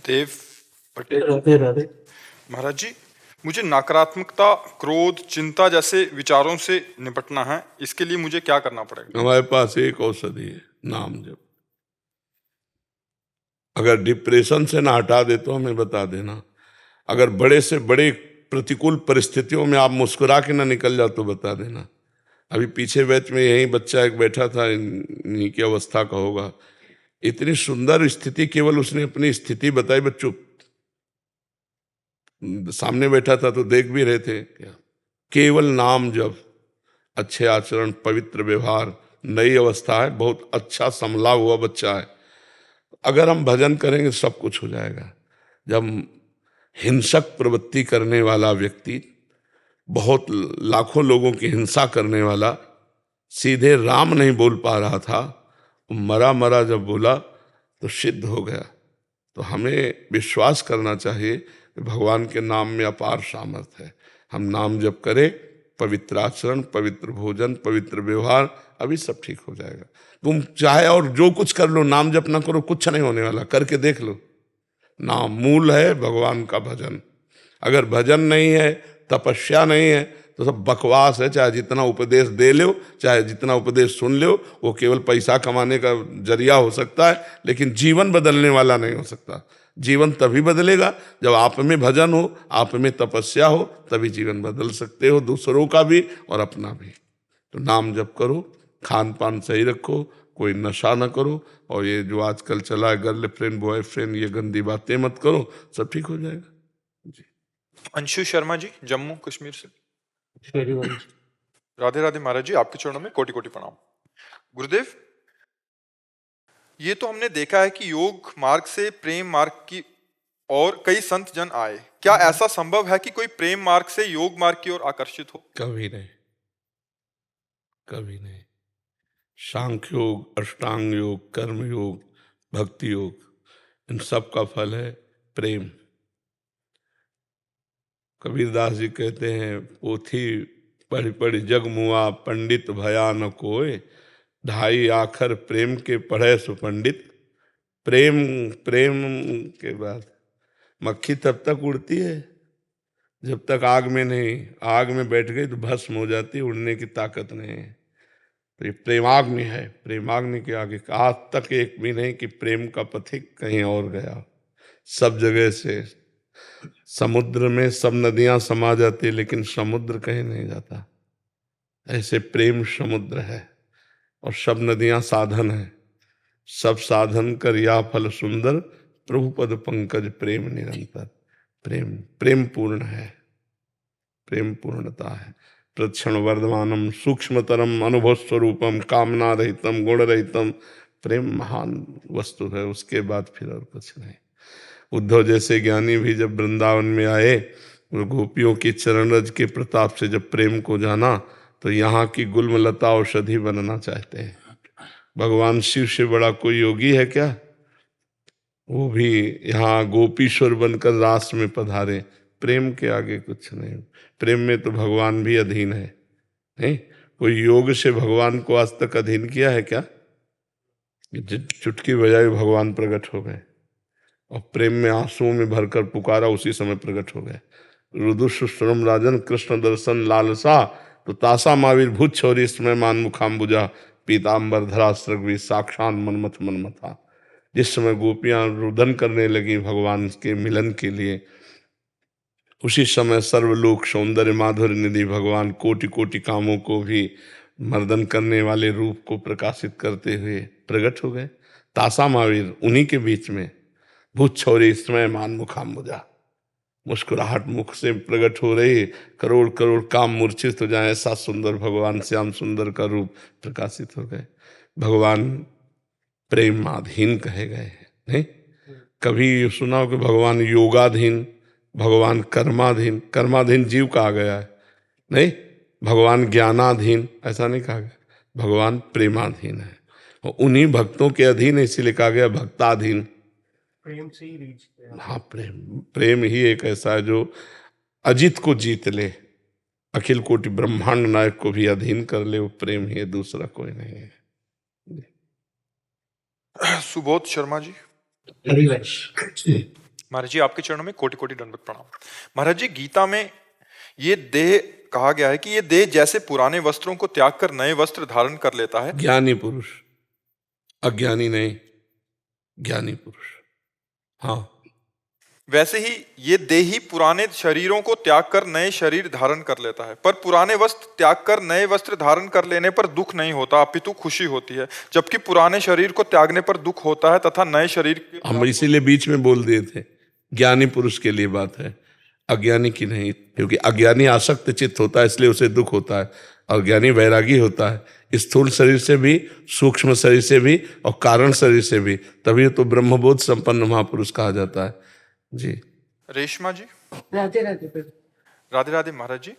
देव पटेल। राधे राधे। महाराज जी, मुझे नकारात्मकता, क्रोध, चिंता जैसे विचारों से निपटना है, इसके लिए मुझे क्या करना पड़ेगा? हमारे पास एक औषधि है, नाम जप। अगर डिप्रेशन से ना हटा दे तो हमें बता देना। अगर बड़े से बड़े प्रतिकूल परिस्थितियों में आप मुस्कुरा के ना निकल जाओ तो बता देना। अभी पीछे बैच में यही बच्चा एक बैठा था, इन्हीं की अवस्था का होगा। इतनी सुंदर स्थिति, केवल उसने अपनी स्थिति बताई, बच्चों सामने बैठा था तो देख भी रहे थे क्या। केवल नाम जप, अच्छे आचरण, पवित्र व्यवहार, नई अवस्था है, बहुत अच्छा संभला हुआ बच्चा है। अगर हम भजन करेंगे सब कुछ हो जाएगा। जब हिंसक प्रवृत्ति करने वाला व्यक्ति, बहुत लाखों लोगों की हिंसा करने वाला, सीधे राम नहीं बोल पा रहा था, मरा मरा जब बोला तो सिद्ध हो गया। तो हमें विश्वास करना चाहिए कि भगवान के नाम में अपार सामर्थ्य है। हम नाम जप करें, पवित्र आचरण, पवित्र भोजन, पवित्र व्यवहार, अभी सब ठीक हो जाएगा। तुम चाहे और जो कुछ कर लो, नाम जप ना करो, कुछ नहीं होने वाला। करके देख लो। नाम मूल है भगवान का भजन। अगर भजन नहीं है, तपस्या नहीं है, तो सब बकवास है। चाहे जितना उपदेश दे लो, चाहे जितना उपदेश सुन लो, वो केवल पैसा कमाने का जरिया हो सकता है, लेकिन जीवन बदलने वाला नहीं हो सकता। जीवन तभी बदलेगा जब आप में भजन हो, आप में तपस्या हो, तभी जीवन बदल सकते हो, दूसरों का भी और अपना भी। तो नाम जप करो, खान पान सही रखो, कोई नशा न करो, और ये जो आजकल चला है गर्लफ्रेंड बॉयफ्रेंड, ये गंदी बातें मत करो, सब ठीक हो जाएगा जी। अंशु शर्मा जी, जम्मू कश्मीर से। श्रीवंश। राधे राधे महाराज जी, आपके चरणों में कोटि कोटि प्रणाम। गुरुदेव, ये तो हमने देखा है कि योग मार्ग से प्रेम मार्ग की और कई संत जन आए। क्या ऐसा संभव है कि कोई प्रेम मार्ग से योग मार्ग की ओर आकर्षित हो? कभी नहीं, कभी नहीं। सांख्य योग, अष्टांग योग, कर्म योग, भक्ति योग, इन सब का फल है प्रेम। कबीरदास जी कहते हैं, पोथी पढ़ पढ़ जग मुआ, पंडित भया न कोय, ढाई आखर प्रेम के पढ़े सो पंडित। प्रेम, प्रेम के बाद मक्खी तब तक उड़ती है जब तक आग में नहीं, आग में बैठ गई तो भस्म हो जाती है, उड़ने की ताकत नहीं है। तो ये प्रेमाग्नि है। प्रेमाग्नि के आगे आज तक एक भी नहीं कि प्रेम का पथिक कहीं और गया। सब जगह से समुद्र में सब नदियां समा जाती है, लेकिन समुद्र कहीं नहीं जाता। ऐसे प्रेम समुद्र है, और सब नदियां साधन है। सब साधन कर या फल सुंदर, प्रभु पद पंकज प्रेम निरंतर। प्रेम, प्रेम पूर्ण है, प्रेम पूर्णता है। प्रक्षण वर्धमानम सूक्ष्मतरम अनुभव स्वरूपम कामना रहितम गुण रहितम। प्रेम महान वस्तु है, उसके बाद फिर और कुछ नहीं। उद्धव जैसे ज्ञानी भी जब वृंदावन में आए, वो गोपियों की चरण रज के प्रताप से जब प्रेम को जाना, तो यहाँ की गुलमलता औषधि बनना चाहते हैं। भगवान शिव से बड़ा कोई योगी है क्या? वो भी यहाँ गोपीश्वर बनकर रास में पधारे। प्रेम के आगे कुछ नहीं। प्रेम में तो भगवान भी अधीन है। नहीं, कोई योग से भगवान को आज तक अधीन किया है क्या? चुटकी बजाई भगवान प्रकट हो गए, और प्रेम में आंसुओं में भरकर पुकारा, उसी समय प्रकट हो गए। रुदुश्रम राजन कृष्ण दर्शन लालसा, तो तासा महावीर भूत छोरी इसमें मान मुखाम्बुजा, पीताम्बर धरा सृग्वी साक्षात मनमथ मनमथा। जिस समय गोपियां रुदन करने लगी भगवान के मिलन के लिए, उसी समय सर्वलोक सौंदर्य माधुर्य निधि भगवान कोटि कोटि कामों को भी मर्दन करने वाले रूप को प्रकाशित करते हुए प्रकट हो गए। तासा महावीर उन्हीं के बीच में, भूत छौरी समय मान मुखाम्बुजा, मुस्कुराहट मुख से प्रकट हो रही, करोड़ करोड़ काम मूर्छित हो जाए, ऐसा सुंदर भगवान श्याम सुंदर का रूप प्रकाशित हो गए। भगवान प्रेमाधीन कहे गए हैं। नहीं, कभी सुना हो कि भगवान योगाधीन, भगवान कर्माधीन? कर्माधीन जीव कहा गया है, नहीं। भगवान ज्ञानाधीन ऐसा नहीं कहा गया, भगवान प्रेमाधीन है, और उन्हीं भक्तों के अधीन इसीलिए कहा गया भक्ताधीन। प्रेम से ही रीच किया। हाँ, प्रेम, प्रेम ही एक ऐसा है जो अजित को जीत ले, अखिल कोटि ब्रह्मांड नायक को भी अधीन कर ले। वो प्रेम ही है, दूसरा कोई नहीं है। सुबोध शर्मा जी। हरिवंश। महाराज जी आपके चरणों में कोटि कोटि दंडवत प्रणाम। महाराज जी गीता में ये देह कहा गया है कि ये देह जैसे पुराने वस्त्रों को त्याग कर नए वस्त्र धारण कर लेता है। ज्ञानी पुरुष, अज्ञानी नहीं, ज्ञानी पुरुष। हाँ, वैसे ही ये देह ही पुराने शरीरों को त्याग कर नए शरीर धारण कर लेता है, पर पुराने वस्त्र त्याग कर नए वस्त्र धारण कर लेने पर दुख नहीं होता अपितु खुशी होती है, जबकि पुराने शरीर को त्यागने पर दुख होता है तथा नए शरीर के हम इसीलिए बीच में बोल दिए थे, ज्ञानी पुरुष के लिए बात है, अज्ञानी की नहीं। क्योंकि अज्ञानी आसक्त चित्त होता है, इसलिए उसे दुख होता है, और ज्ञानी वैरागी होता है स्थूल शरीर से भी, सूक्ष्म शरीर से भी और कारण शरीर से भी। तभी तो ब्रह्मबोध संपन्न महापुरुष कहा जाता है। जी रेशमा जी। राधे राधे प्रभु। राधे राधे महाराज जी।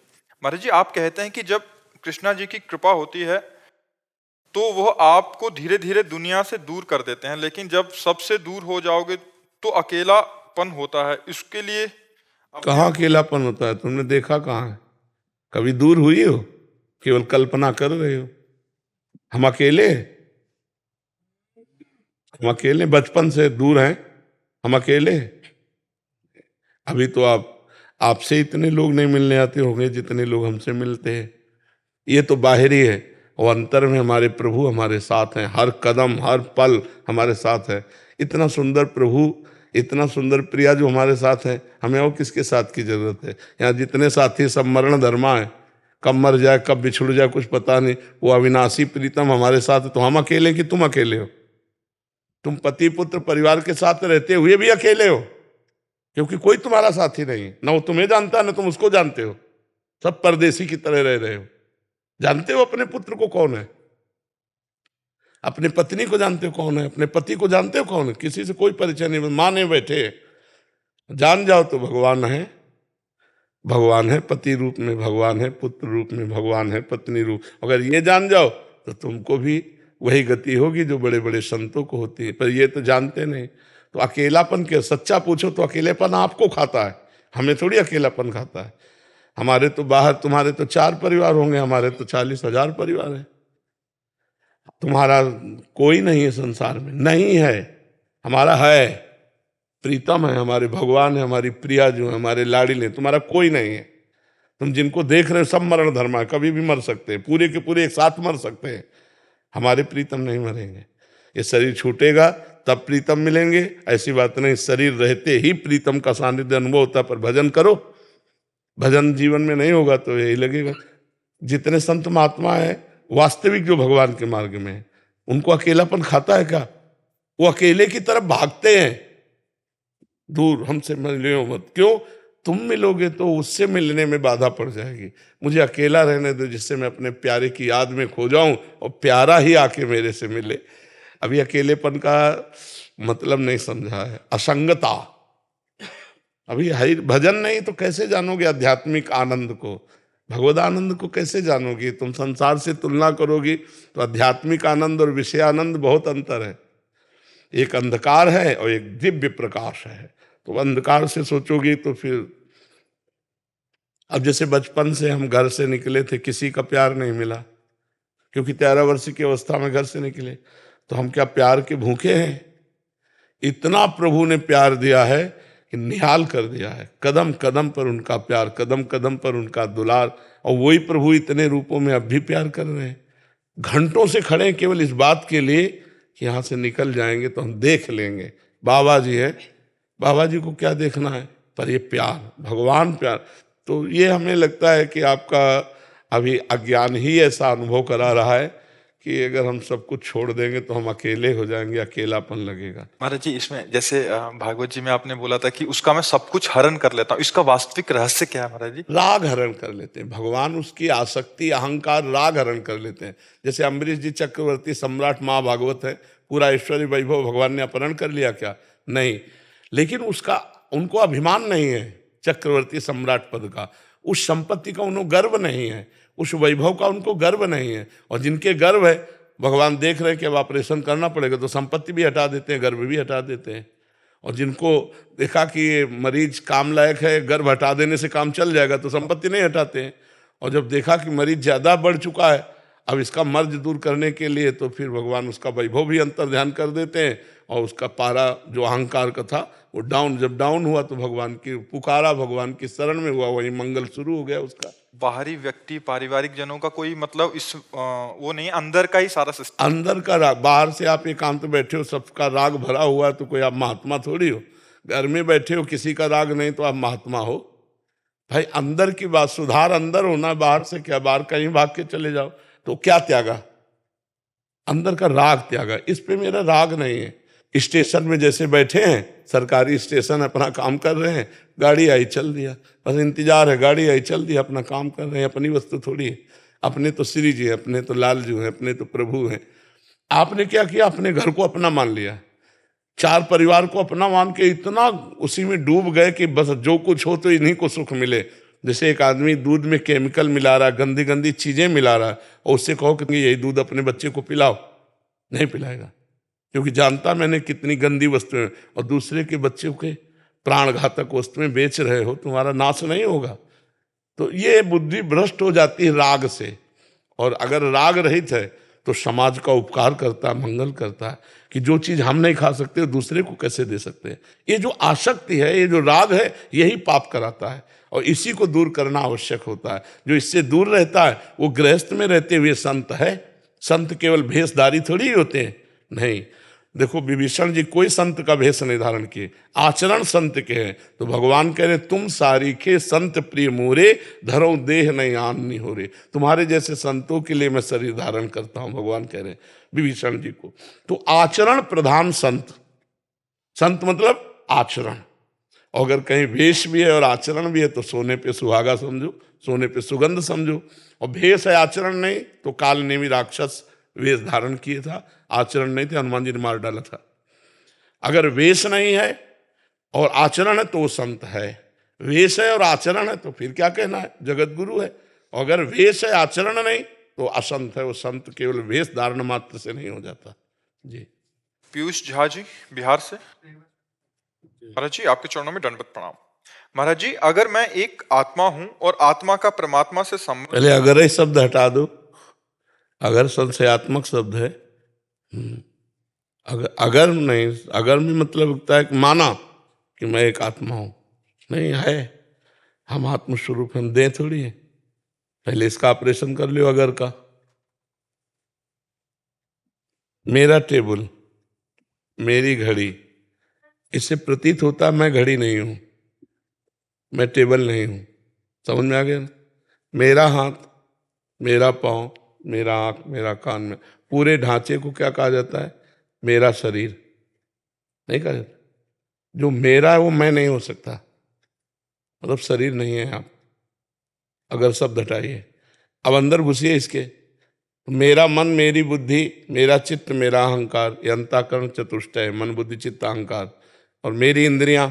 महाराज जी आप कहते हैं कि जब कृष्णा जी की कृपा होती है तो वह आपको धीरे धीरे दुनिया से दूर कर देते हैं, लेकिन जब सबसे दूर हो जाओगे तो अकेलापन होता है। इसके लिए कहाँ अकेलापन होता है? तुमने देखा कहाँ है? कभी दूर हुई हो? केवल कल्पना कर रहे हो। हम अकेले बचपन से दूर हैं, हम अकेले। अभी तो आपसे इतने लोग नहीं मिलने आते होंगे जितने लोग हमसे मिलते हैं। ये तो बाहरी है, और अंतर में हमारे प्रभु हमारे साथ हैं, हर कदम हर पल हमारे साथ है। इतना सुंदर प्रभु, इतना सुंदर प्रिया जो हमारे साथ है, हमें और किसके साथ की जरूरत है? यहाँ जितने साथी सब मरण धर्मा है, कब मर जाए कब बिछुड़ जाए कुछ पता नहीं। वो अविनाशी प्रीतम हमारे साथ है, तो हम अकेले कि तुम अकेले हो? तुम पति पुत्र परिवार के साथ रहते हुए भी अकेले हो, क्योंकि कोई तुम्हारा साथी नहीं, ना वो तुम्हें जानता ना तुम उसको जानते हो। सब परदेसी की तरह रह रहे हो। जानते हो अपने पुत्र को कौन है? अपने पत्नी को जानते हो कौन है? अपने पति को जानते हो कौन है? किसी से कोई परिचय नहीं, माने बैठे। जान जाओ तो भगवान है, भगवान है, पति रूप में भगवान है, पुत्र रूप में भगवान है, पत्नी रूप। अगर ये जान जाओ तो तुमको भी वही गति होगी जो बड़े बड़े संतों को होती है, पर ये तो जानते नहीं। तो अकेलापन के सच्चा पूछो तो अकेलेपन आपको खाता है, हमें थोड़ी अकेलापन खाता है। हमारे तो बाहर, तुम्हारे तो 4 परिवार होंगे, हमारे तो 40,000 परिवार हैं। तुम्हारा कोई नहीं है संसार में, नहीं है, हमारा है, प्रीतम है, हमारे भगवान है, हमारी प्रिया जो है, हमारे लाडिले। तुम्हारा कोई नहीं है। तुम जिनको देख रहे हो सब मरण धर्मा है, कभी भी मर सकते हैं, पूरे के पूरे एक साथ मर सकते हैं। हमारे प्रीतम नहीं मरेंगे। ये शरीर छूटेगा तब प्रीतम मिलेंगे, ऐसी बात नहीं। शरीर रहते ही प्रीतम का सानिध्य अनुभव होता है। पर भजन करो, भजन जीवन में नहीं होगा तो यही लगेगा। जितने संत महात्मा है वास्तविक जो भगवान के मार्ग में है, उनको अकेलापन खाता है क्या? वो अकेले की तरफ भागते हैं, दूर हमसे मिलो मत। क्यों? तुम मिलोगे तो उससे मिलने में बाधा पड़ जाएगी। मुझे अकेला रहने दो, जिससे मैं अपने प्यारे की याद में खो जाऊं और प्यारा ही आके मेरे से मिले। अभी अकेलेपन का मतलब नहीं समझा है, असंगता। अभी हरि भजन नहीं तो कैसे जानोगे आध्यात्मिक आनंद को, भगवद आनंद को कैसे जानोगी? तुम संसार से तुलना करोगी तो आध्यात्मिक आनंद और विषय आनंद बहुत अंतर है। एक अंधकार है और एक दिव्य प्रकाश है। तो अंधकार से सोचोगी तो फिर, अब जैसे बचपन से हम घर से निकले थे, किसी का प्यार नहीं मिला, क्योंकि 13 वर्ष की अवस्था में घर से निकले, तो हम क्या प्यार के भूखे हैं? इतना प्रभु ने प्यार दिया है कि निहाल कर दिया है। कदम कदम पर उनका प्यार, कदम कदम पर उनका दुलार। और वही प्रभु इतने रूपों में अब भी प्यार कर रहे हैं। घंटों से खड़े हैं केवल इस बात के लिए कि यहाँ से निकल जाएंगे तो हम देख लेंगे बाबा जी है। बाबा जी को क्या देखना है? पर ये प्यार, भगवान प्यार। तो ये हमें लगता है कि आपका अभी अज्ञान ही ऐसा अनुभव करा रहा है कि अगर हम सब कुछ छोड़ देंगे तो हम अकेले हो जाएंगे, अकेलापन लगेगा। महाराज जी इसमें जैसे भागवत जी में आपने बोला था कि उसका मैं सब कुछ हरण कर लेता हूँ, इसका वास्तविक रहस्य क्या है महाराज जी? राग हरण कर लेते हैं भगवान, उसकी आसक्ति अहंकार राग हरण कर लेते हैं। जैसे अम्बरीश जी चक्रवर्ती सम्राट महाभागवत है, पूरा ऐश्वर्य वैभव भगवान ने अपहरण कर लिया क्या? नहीं, लेकिन उनको अभिमान नहीं है चक्रवर्ती सम्राट पद का, उस संपत्ति का उनको गर्व नहीं है, उस वैभव का उनको गर्व नहीं है। और जिनके गर्व है, भगवान देख रहे हैं कि अब ऑपरेशन करना पड़ेगा तो संपत्ति भी हटा देते हैं, गर्व भी हटा देते हैं। और जिनको देखा कि ये मरीज काम लायक है, गर्व हटा देने से काम चल जाएगा तो संपत्ति नहीं हटाते हैं। और जब देखा कि मरीज ज़्यादा बढ़ चुका है, अब इसका मर्ज दूर करने के लिए, तो फिर भगवान उसका वैभव भी अंतर ध्यान कर देते हैं और उसका पारा जो अहंकार का था वो डाउन, जब डाउन हुआ तो भगवान की पुकारा, भगवान की शरण में हुआ, वही मंगल शुरू हो गया उसका। बाहरी व्यक्ति पारिवारिक जनों का कोई मतलब इस वो नहीं, अंदर का ही सारा सिस्टम। अंदर का राग, बाहर से आप एकांत बैठे हो सबका राग भरा हुआ है तो कोई आप महात्मा थोड़ी हो। घर में बैठे हो किसी का राग नहीं तो आप महात्मा हो। भाई अंदर की बात, सुधार अंदर होना, बाहर से क्या, बाहर कहीं भाग के चले जाओ तो क्या त्यागा, अंदर का राग त्यागा। इस पे मेरा राग नहीं है। स्टेशन में जैसे बैठे हैं, सरकारी स्टेशन, अपना काम कर रहे हैं, गाड़ी आई चल दिया, बस इंतजार है, गाड़ी आई चल दिया, अपना काम कर रहे हैं, अपनी वस्तु थोड़ी है। अपने तो श्री जी हैं, अपने तो लाल जी हैं, अपने तो प्रभु हैं। आपने क्या किया, अपने घर को अपना मान लिया, चार परिवार को अपना मान के इतना उसी में डूब गए कि बस जो कुछ हो तो इन्हीं को सुख मिले। जैसे एक आदमी दूध में केमिकल मिला रहा है, गंदी गंदी चीजें मिला रहा है, और उससे कहो कि यही दूध अपने बच्चे को पिलाओ, नहीं पिलाएगा, क्योंकि जानता मैंने कितनी गंदी वस्तुएं, और दूसरे के बच्चे के प्राणघातक वस्तुएं बेच रहे हो, तुम्हारा नाश नहीं होगा। तो ये बुद्धि भ्रष्ट हो जाती है राग से। और अगर राग रहित है तो समाज का उपकार करता है, मंगल करता है, कि जो चीज हम नहीं खा सकते दूसरे को कैसे दे सकते हैं। ये जो आसक्ति है, ये जो राग है, यही पाप कराता है, और इसी को दूर करना आवश्यक होता है। जो इससे दूर रहता है वो गृहस्थ में रहते हुए संत है। संत केवल भेषधारी थोड़ी ही होते हैं, नहीं। देखो विभीषण जी कोई संत का भेष नहीं धारण किए, आचरण संत के हैं। तो भगवान कह रहे तुम सारीखे संत प्रिय मोरे, धरो देह नहीं आननी हो रे। तुम्हारे जैसे संतों के लिए मैं शरीर धारण करता हूं, भगवान कह रहे विभीषण जी को। तो आचरण प्रधान संत, संत मतलब आचरण। और अगर कहीं वेश भी है और आचरण भी है तो सोने पे सुहागा समझो, सोने पे सुगंध समझो। और भेष है आचरण नहीं तो काल नेमी राक्षस वेश धारण किए था, आचरण नहीं थे, हनुमान जी ने मार डाला था। अगर वेश नहीं है और आचरण है तो वो संत है। वेश है और आचरण है तो फिर क्या कहना है, जगत गुरु है। और अगर वेश है आचरण नहीं तो असंत है, वो संत केवल वेश धारण मात्र से नहीं हो जाता। जी। पीयूष झा जी बिहार से। महाराज जी आपके चरणों में दंडवत प्रणाम। महाराज जी अगर मैं एक आत्मा हूं और आत्मा का परमात्मा से संबंध, पहले अगर ही शब्द हटा दो, अगर संशयात्मक शब्द है। अगर नहीं, अगर में मतलब होता है कि माना कि मैं एक आत्मा हूं, नहीं है, हम आत्मस्वरूप, हम देह थोड़ी है। पहले इसका ऑपरेशन कर लो अगर का। मेरा टेबल, मेरी घड़ी, इससे प्रतीत होता है मैं घड़ी नहीं हूं, मैं टेबल नहीं हूं। समझ में आ गया ना? मेरा हाथ, मेरा पाँव, मेरा आंख, मेरा कान, में पूरे ढांचे को क्या कहा जाता है, मेरा शरीर नहीं कहा जाता। जो मेरा है वो मैं नहीं हो सकता, मतलब शरीर नहीं है आप। अगर शब्द हटाइए, अब अंदर घुसिए इसके, तो मेरा मन, मेरी बुद्धि, मेरा चित्त, मेरा अहंकार, ये अंतःकरण चतुष्टय, मन बुद्धि चित्त अहंकार, और मेरी इंद्रियां,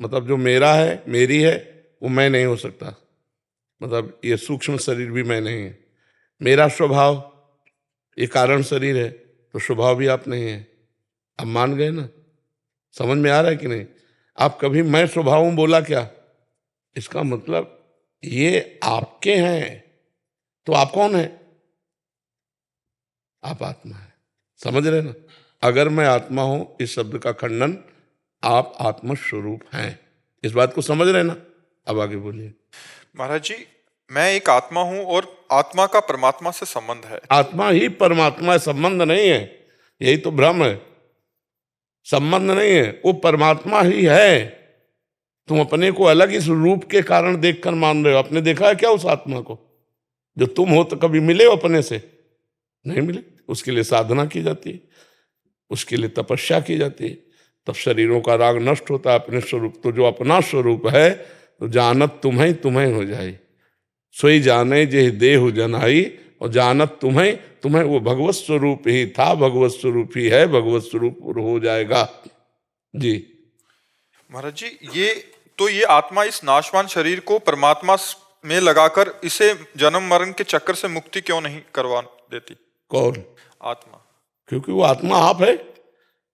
मतलब जो मेरा है, मेरी है, वो मैं नहीं हो सकता, मतलब ये सूक्ष्म शरीर भी मैं नहीं है। मेरा स्वभाव, ये कारण शरीर है, तो स्वभाव भी आप नहीं है। अब मान गए ना? समझ में आ रहा है कि नहीं? आप कभी मैं स्वभाव हूं बोला क्या? इसका मतलब ये आपके हैं, तो आप कौन है? आप आत्मा है। समझ रहे ना? अगर मैं आत्मा हूं, इस शब्द का खंडन, आप आत्म स्वरूप हैं। इस बात को समझ रहे ना? अब आगे बोलिए। महाराज जी मैं एक आत्मा हूं और आत्मा का परमात्मा से संबंध है। आत्मा ही परमात्मा है, संबंध नहीं है, यही तो भ्रम है। संबंध नहीं है, वो परमात्मा ही है। तुम अपने को अलग इस रूप के कारण देखकर मान रहे हो। आपने देखा है क्या उस आत्मा को? जो तुम हो तो कभी मिले हो अपने से? नहीं मिले। उसके लिए साधना की जाती है, उसके लिए तपस्या की जाती है, तब शरीरों का राग नष्ट होता है। अपने स्वरूप, तो जो अपना स्वरूप है, तो जानत तुम्हें तुम्हें हो जाए, सोई जाने जे देहु जनाई, और जानत तुम्हें तुम्हें, वो भगवत स्वरूप ही था, भगवत स्वरूप ही है, भगवत स्वरूप हो जाएगा। जी महाराज जी ये आत्मा इस नाशवान शरीर को परमात्मा में लगाकर इसे जन्म मरण के चक्कर से मुक्ति क्यों नहीं करवा देती? कौन? आत्मा। क्योंकि वो आत्मा आप है।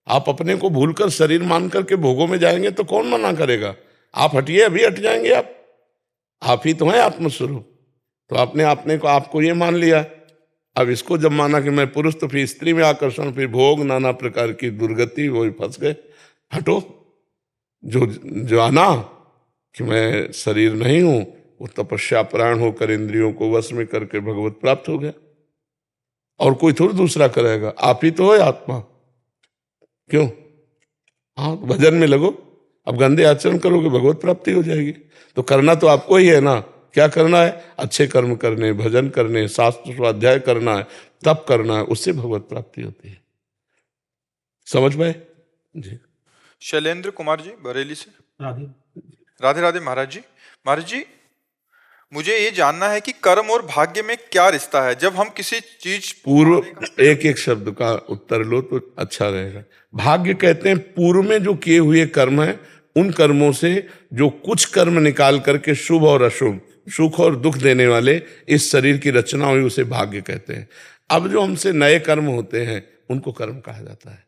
आप अपने को भूलकर शरीर मान करके भोगों में जाएंगे तो कौन मना करेगा? आप हटिए, अभी हट जाएंगे। आप ही तो हैं आत्मस्वरूप। तो आपने अपने को, आपको ये मान लिया अब इसको जब माना कि मैं पुरुष तो फिर स्त्री में आकर्षण, फिर भोग, नाना प्रकार की दुर्गति, वही फंस गए। हटो, जो जाना कि मैं शरीर नहीं हूं, वो तपस्या प्राण होकर इंद्रियों को वश में करके भगवत प्राप्त हो गया। और कोई थोड़ी दूसरा करेगा, आप ही तो है आत्मा। क्यों? हाँ, तो भजन में लगो। अब गंदे आचरण करोगे, भगवत प्राप्ति हो जाएगी। तो करना तो आपको ही है ना। क्या करना है? अच्छे कर्म करने, भजन करने, शास्त्र स्वाध्याय करना है, तप करना है, उससे भगवत प्राप्ति होती है। समझ पाए जी? शैलेंद्र कुमार जी बरेली से। राधे। राधे राधे महाराज जी। महाराज जी, मुझे ये जानना है कि कर्म और भाग्य में क्या रिश्ता है। जब हम किसी चीज पूर्व, एक एक शब्द का उत्तर लो तो अच्छा रहेगा। भाग्य कहते हैं पूर्व में जो किए हुए कर्म हैं, उन कर्मों से जो कुछ कर्म निकाल करके शुभ और अशुभ, सुख और दुख देने वाले इस शरीर की रचना हुई, उसे भाग्य कहते हैं। अब जो हमसे नए कर्म होते हैं उनको कर्म कहा जाता है।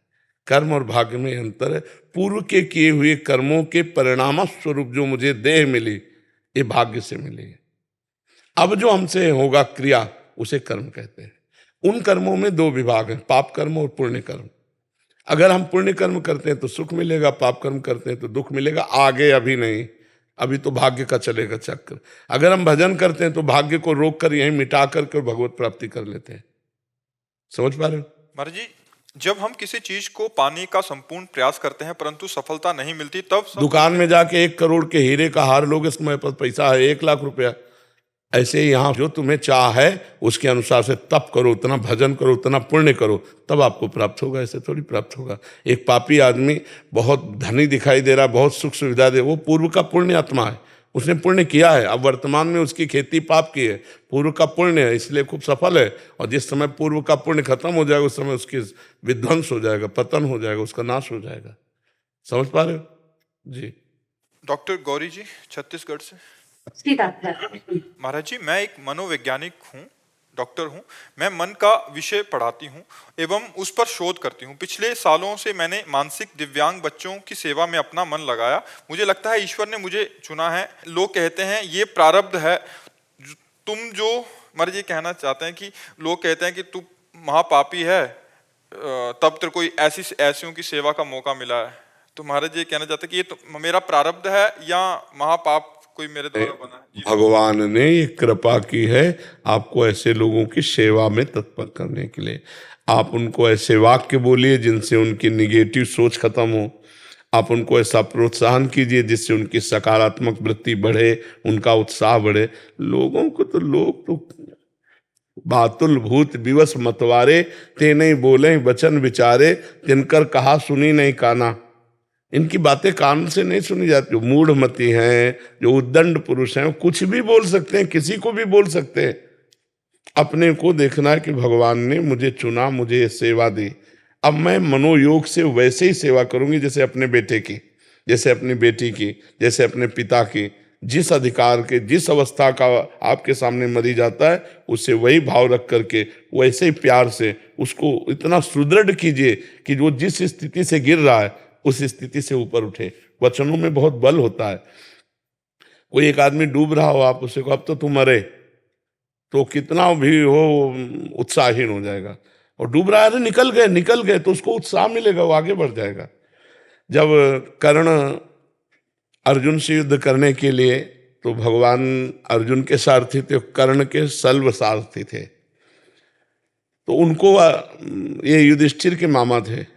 कर्म और भाग्य में अंतर है। पूर्व के किए हुए कर्मों के परिणाम स्वरूप जो मुझे देह मिली, ये भाग्य से मिली है। अब जो हमसे होगा क्रिया, उसे कर्म कहते हैं। उन कर्मों में दो विभाग हैं, पाप कर्म और पुण्य कर्म। अगर हम पुण्य कर्म करते हैं तो सुख मिलेगा, पाप कर्म करते हैं तो दुख मिलेगा। आगे अभी नहीं, अभी तो भाग्य का चलेगा चक्र। अगर हम भजन करते हैं तो भाग्य को रोक कर यहीं मिटा करके भगवत प्राप्ति कर लेते हैं। समझ पा रहे हो? महाराज जी, जब हम किसी चीज को पाने का संपूर्ण प्रयास करते हैं परंतु सफलता नहीं मिलती, तब दुकान में जाके 1 करोड़ के हीरे का हार लोगे, मेरे पास पैसा है 1 लाख रुपया, ऐसे ही यहाँ जो तुम्हें चाह है उसके अनुसार से तप करो, उतना भजन करो, उतना पुण्य करो, तब आपको प्राप्त होगा। ऐसे थोड़ी प्राप्त होगा। एक पापी आदमी बहुत धनी दिखाई दे रहा, बहुत सुख सुविधा दे, वो पूर्व का पुण्य आत्मा है, उसने पुण्य किया है। अब वर्तमान में उसकी खेती पाप की है, पूर्व का पुण्य है, इसलिए खूब सफल है। और जिस समय पूर्व का पुण्य खत्म हो जाएगा, उस समय उसकी विध्वंस हो जाएगा, पतन हो जाएगा, उसका नाश हो जाएगा। समझ पा रहे हो जी? डॉक्टर गौरी जी छत्तीसगढ़ से। महाराज जी, मैं एक मनोवैज्ञानिक हूँ, डॉक्टर हूँ। मैं मन का विषय पढ़ाती हूँ एवं उस पर शोध करती हूँ। पिछले सालों से मैंने मानसिक दिव्यांग बच्चों की सेवा में अपना मन लगाया। मुझे लगता है ईश्वर ने मुझे चुना है। लोग कहते हैं ये प्रारब्ध है। तुम जो महाराज जी कहना चाहते हैं कि लोग कहते हैं कि तू महापापी है, तब तेरे कोई ऐसियों की सेवा का मौका मिला है। तो महाराज जी कहना चाहते हैं कि ये तो मेरा प्रारब्ध है या महापाप कोई मेरे द्वारा बना है? भगवान ने ये कृपा की है आपको ऐसे लोगों की सेवा में तत्पर करने के लिए। आप उनको ऐसे वाक्य बोलिए जिनसे उनकी निगेटिव सोच खत्म हो। आप उनको ऐसा प्रोत्साहन कीजिए जिससे उनकी सकारात्मक वृत्ति बढ़े, उनका उत्साह बढ़े। लोगों को तो लोग तो बातुल भूत विवश मतवारे, ते नहीं बोले वचन विचारे, तिनकर कहा सुनी नहीं काना। इनकी बातें कान से नहीं सुनी जाती। जो मूढ़मती हैं, जो उद्दंड पुरुष हैं, वो कुछ भी बोल सकते हैं, किसी को भी बोल सकते हैं। अपने को देखना है कि भगवान ने मुझे चुना, मुझे ये सेवा दी, अब मैं मनोयोग से वैसे ही सेवा करूंगी जैसे अपने बेटे की, जैसे अपनी बेटी की, जैसे अपने पिता की। जिस अधिकार के, जिस अवस्था का आपके सामने मरीज आता है, उससे वही भाव रख करके वैसे ही प्यार से उसको इतना सुदृढ़ कीजिए कि वो जिस स्थिति से गिर रहा है उस स्थिति से ऊपर उठे। वचनों में बहुत बल होता है। कोई एक आदमी डूब रहा हो, आप उसे को अब तो तू मरे, तो कितना भी हो उत्साहहीन हो जाएगा। और डूब रहा है, निकल गए तो उसको उत्साह मिलेगा, वो आगे बढ़ जाएगा। जब कर्ण अर्जुन से युद्ध करने के लिए, तो भगवान अर्जुन के सारथी थे, कर्ण के सल्व सारथी थे। तो उनको ये युधिष्ठिर के मामा थे,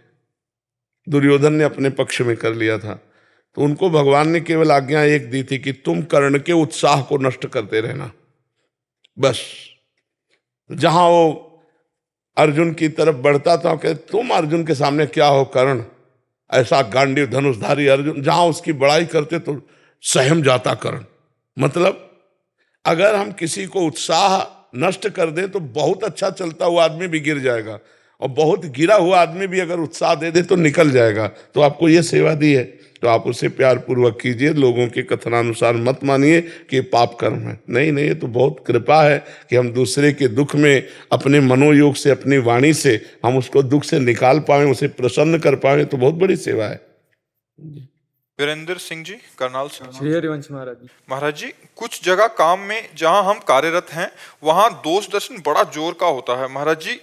दुर्योधन ने अपने पक्ष में कर लिया था। तो उनको भगवान ने केवल आज्ञा एक दी थी कि तुम कर्ण के उत्साह को नष्ट करते रहना, बस। जहां वो अर्जुन की तरफ बढ़ता था, कहते तुम अर्जुन के सामने क्या हो कर्ण, ऐसा गांडीव धनुषधारी अर्जुन। जहां उसकी बड़ाई करते तो सहम जाता कर्ण। मतलब अगर हम किसी को उत्साह नष्ट कर दें तो बहुत अच्छा चलता हुआ आदमी भी गिर जाएगा, और बहुत गिरा हुआ आदमी भी अगर उत्साह दे दे तो निकल जाएगा। तो आपको ये सेवा दी है, तो आप उसे प्यार पूर्वक कीजिए। लोगों के कथनानुसार मत मानिए कि पाप कर्म है। नहीं, ये तो बहुत कृपा है कि हम दूसरे के दुख में अपने मनोयोग से, अपनी वाणी से हम उसको दुख से निकाल पाए, उसे प्रसन्न कर पाए, तो बहुत बड़ी सेवा है। वीरेंद्र सिंह जी करनाल से। श्री हरिवंश महाराज जी। महाराज जी, कुछ जगह काम में जहां हम कार्यरत हैं वहां दोष दर्शन बड़ा जोर का होता है महाराज जी,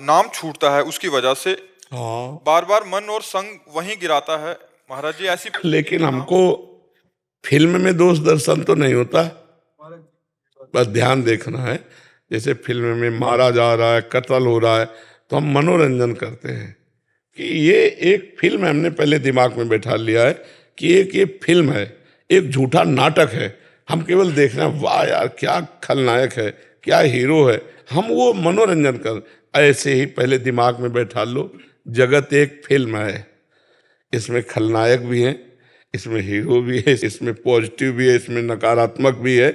नाम छूटता है उसकी वजह से, हाँ, बार बार मन और संग वहीं गिराता है महाराज जी, ऐसी। लेकिन हमको फिल्म में दोष दर्शन तो नहीं होता, बस ध्यान देखना है। जैसे फिल्म में मारा जा रहा है, कत्ल हो रहा है, तो हम मनोरंजन करते हैं कि ये एक फिल्म है। हमने पहले दिमाग में बैठा लिया है कि एक ये फिल्म है, एक झूठा नाटक है। हम केवल देख रहे हैं, वाह यार क्या खलनायक है, क्या हीरो है, हम वो मनोरंजन कर। ऐसे ही पहले दिमाग में बैठा लो, जगत एक फिल्म है, इसमें खलनायक भी है, इसमें हीरो भी है, इसमें पॉजिटिव भी है, इसमें नकारात्मक भी है।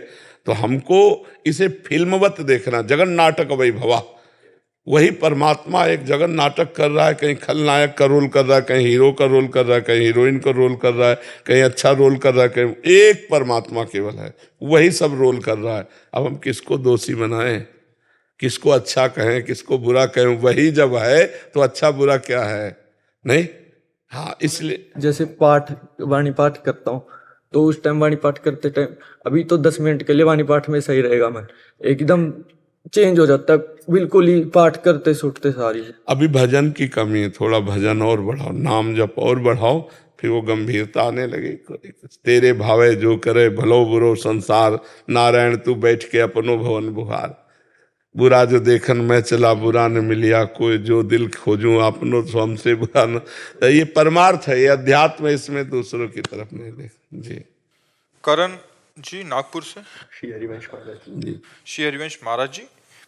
तो हमको इसे फिल्मवत देखना, जगन नाटक वही भवा। वही परमात्मा एक जगन नाटक कर रहा है, कहीं खलनायक का रोल कर रहा है, कहीं हीरो का रोल कर रहा है, कहीं हीरोइन का रोल कर रहा है, कहीं अच्छा रोल कर रहा है, कहीं एक परमात्मा केवल है, वही सब रोल कर रहा है। अब हम किसको दोषी बनाएं, किसको अच्छा कहें, किसको बुरा कहें? वही जब है तो अच्छा बुरा क्या है? नहीं। हाँ, इसलिए जैसे वाणी पाठ करता हूँ तो उस टाइम वाणी पाठ करते टाइम अभी तो 10 मिनट के लिए वाणी पाठ में सही रहेगा, मैं एकदम चेंज हो जाता है बिल्कुल ही पाठ करते छूटते सारी। अभी भजन की कमी है, थोड़ा भजन और बढ़ाओ, नाम जप और बढ़ाओ, फिर वो गंभीरता आने लगे। तेरे भावे जो करे भलो बुरो संसार, नारायण तू बैठ के अपनो भवन बुहार। बुरा जो देखन मैं चला बुरा न मिलिया कोई, जो दिल खोजूं अपनो तो हमसे बुरा न। तो ये परमार्थ है, ये अध्यात्म है, इसमें दूसरों की तरफ नहीं देख जी। करण जी नागपुर से। श्री हरिवंश महाराज जी श्री हरिवंश महाराज जी।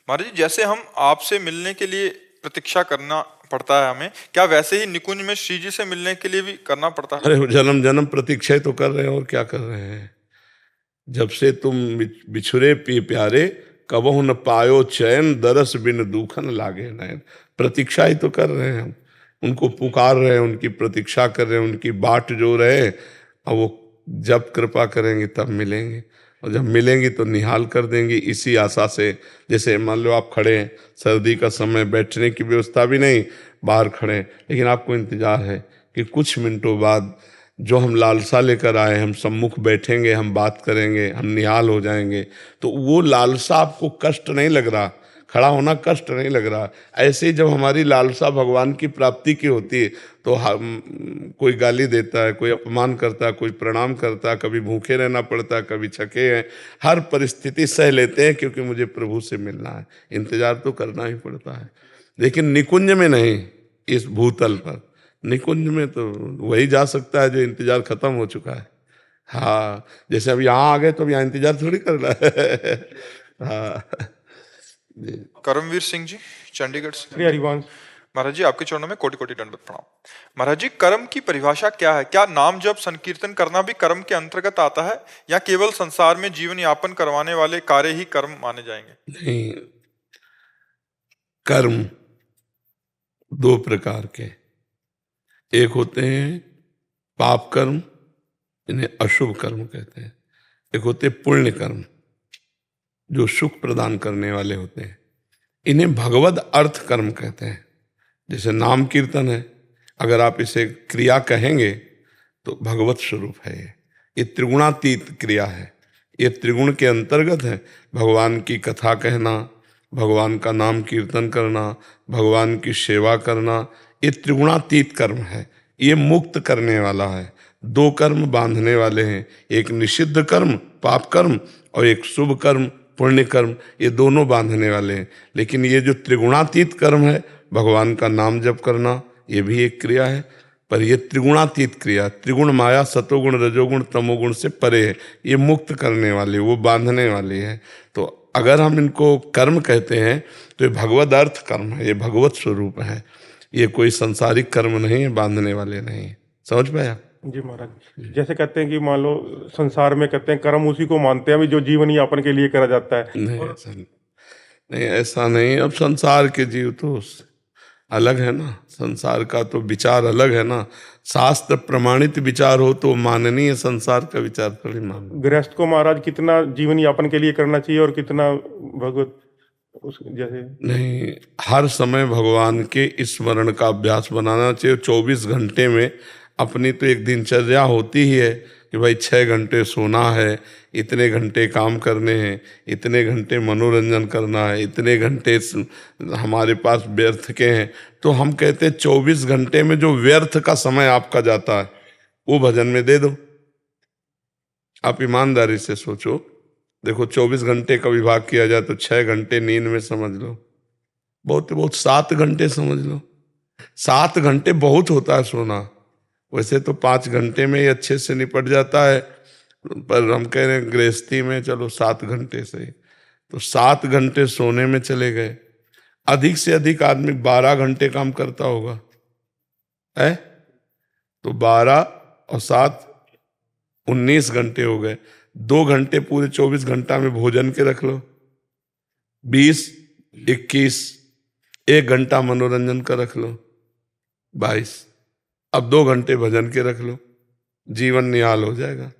महाराज जी, जैसे हम आपसे मिलने के लिए प्रतीक्षा करना पड़ता है हमें, क्या वैसे ही निकुंज में श्री जी से मिलने के लिए भी करना पड़ता है? अरे जन्म जन्म प्रतीक्षा तो कर रहे हैं, और क्या कर रहे हैं। जब से तुम बिछुरे पी प्यारे, कबहु न पायो चैन, दरस बिन दूखन लागे नैन। प्रतीक्षा ही तो कर रहे हैं हम, उनको पुकार रहे हैं, उनकी प्रतीक्षा कर रहे हैं, उनकी बाट जो रहे हैं। अब वो जब कृपा करेंगे तब मिलेंगे, और जब मिलेंगी तो निहाल कर देंगी, इसी आशा से। जैसे मान लो आप खड़े हैं, सर्दी का समय, बैठने की व्यवस्था भी नहीं, बाहर खड़े हैं, लेकिन आपको इंतजार है कि कुछ मिनटों बाद जो हम लालसा लेकर आए, हम सम्मुख बैठेंगे, हम बात करेंगे, हम निहाल हो जाएंगे। तो वो लालसा आपको कष्ट नहीं लग रहा, खड़ा होना कष्ट नहीं लग रहा। ऐसे ही जब हमारी लालसा भगवान की प्राप्ति की होती है तो हम कोई गाली देता है, कोई अपमान करता है, कोई प्रणाम करता है, कभी भूखे रहना पड़ता है, कभी छके हैं, हर परिस्थिति सह लेते हैं क्योंकि मुझे प्रभु से मिलना है। इंतजार तो करना ही पड़ता है, लेकिन निकुंज में नहीं, इस भूतल पर। निकुंज में तो वही जा सकता है जो इंतजार खत्म हो चुका है। हाँ, जैसे अब यहाँ आ गए तो अब यहाँ इंतजार थोड़ी करना है। हाँ जी। करमवीर सिंह जी चंडीगढ़ से। श्री हरिवंश महाराज जी, आपके चरणों में कोटि कोटि दंडवत प्रणाम। महाराज जी, कर्म की परिभाषा क्या है? क्या नाम जप संकीर्तन करना भी कर्म के अंतर्गत आता है, या केवल संसार में जीवन यापन करवाने वाले कार्य ही कर्म माने जाएंगे? नहीं, कर्म दो प्रकार के, एक होते हैं पाप कर्म, इन्हें अशुभ कर्म कहते हैं। एक होते हैं पुण्य कर्म, जो सुख प्रदान करने वाले होते हैं, इन्हें भगवद अर्थ कर्म कहते हैं। जैसे नाम कीर्तन है, अगर आप इसे क्रिया कहेंगे तो भगवत स्वरूप है। ये त्रिगुणातीत क्रिया है, ये त्रिगुण के अंतर्गत है। भगवान की कथा कहना, भगवान का नाम कीर्तन करना, भगवान की सेवा करना, ये त्रिगुणातीत कर्म है। ये मुक्त करने वाला है। दो कर्म बांधने वाले हैं, एक निषिद्ध कर्म पाप कर्म और एक शुभ कर्म पुण्य कर्म, ये दोनों बांधने वाले हैं। लेकिन ये जो त्रिगुणातीत कर्म है, भगवान का नाम जप करना, ये भी एक क्रिया है, पर ये त्रिगुणातीत क्रिया, त्रिगुण माया सतोगुण रजोगुण तमोगुण से परे है। ये मुक्त करने वाली, वो बांधने वाली है। तो अगर हम इनको कर्म कहते हैं तो ये भगवद अर्थ कर्म है, ये भगवत स्वरूप है। ये कोई सांसारिक कर्म नहीं है, बांधने वाले नहीं। समझ पाया जी महाराज। जैसे कहते हैं कि मान लो संसार में कहते हैं कर्म उसी को मानते हैं भी जो जीवन यापन के लिए करा जाता है। नहीं, ऐसा नहीं। अब संसार के जीव तो अलग है ना, संसार का तो विचार अलग है ना। शास्त्र प्रमाणित विचार हो तो माननीय, संसार का विचार थोड़ी मान। गृहस्थ को महाराज कितना जीवन यापन के लिए करना चाहिए और कितना भगवत उस जैसे? नहीं, हर समय भगवान के स्मरण का अभ्यास बनाना चाहिए। 24 घंटे में अपनी तो एक दिनचर्या होती ही है कि भाई 6 घंटे सोना है, इतने घंटे काम करने हैं, इतने घंटे मनोरंजन करना है, इतने घंटे हमारे पास व्यर्थ के हैं। तो हम कहते हैं 24 घंटे में जो व्यर्थ का समय आपका जाता है वो भजन में दे दो। आप ईमानदारी से सोचो, देखो 24 घंटे का विभाग किया जाए तो 6 घंटे नींद में समझ लो, बहुत बहुत 7 घंटे समझ लो। 7 घंटे बहुत होता है सोना, वैसे तो 5 घंटे में ही अच्छे से निपट जाता है, पर हम कह रहे हैं गृहस्थी में चलो 7 घंटे से, तो 7 घंटे सोने में चले गए। अधिक से अधिक आदमी 12 घंटे काम करता होगा है, तो 12 और 7 19 घंटे हो गए। 2 घंटे पूरे 24 घंटा में भोजन के रख लो, 20 21, 1 घंटा मनोरंजन का रख लो, 22। अब 2 घंटे भजन के रख लो, जीवन निहाल हो जाएगा।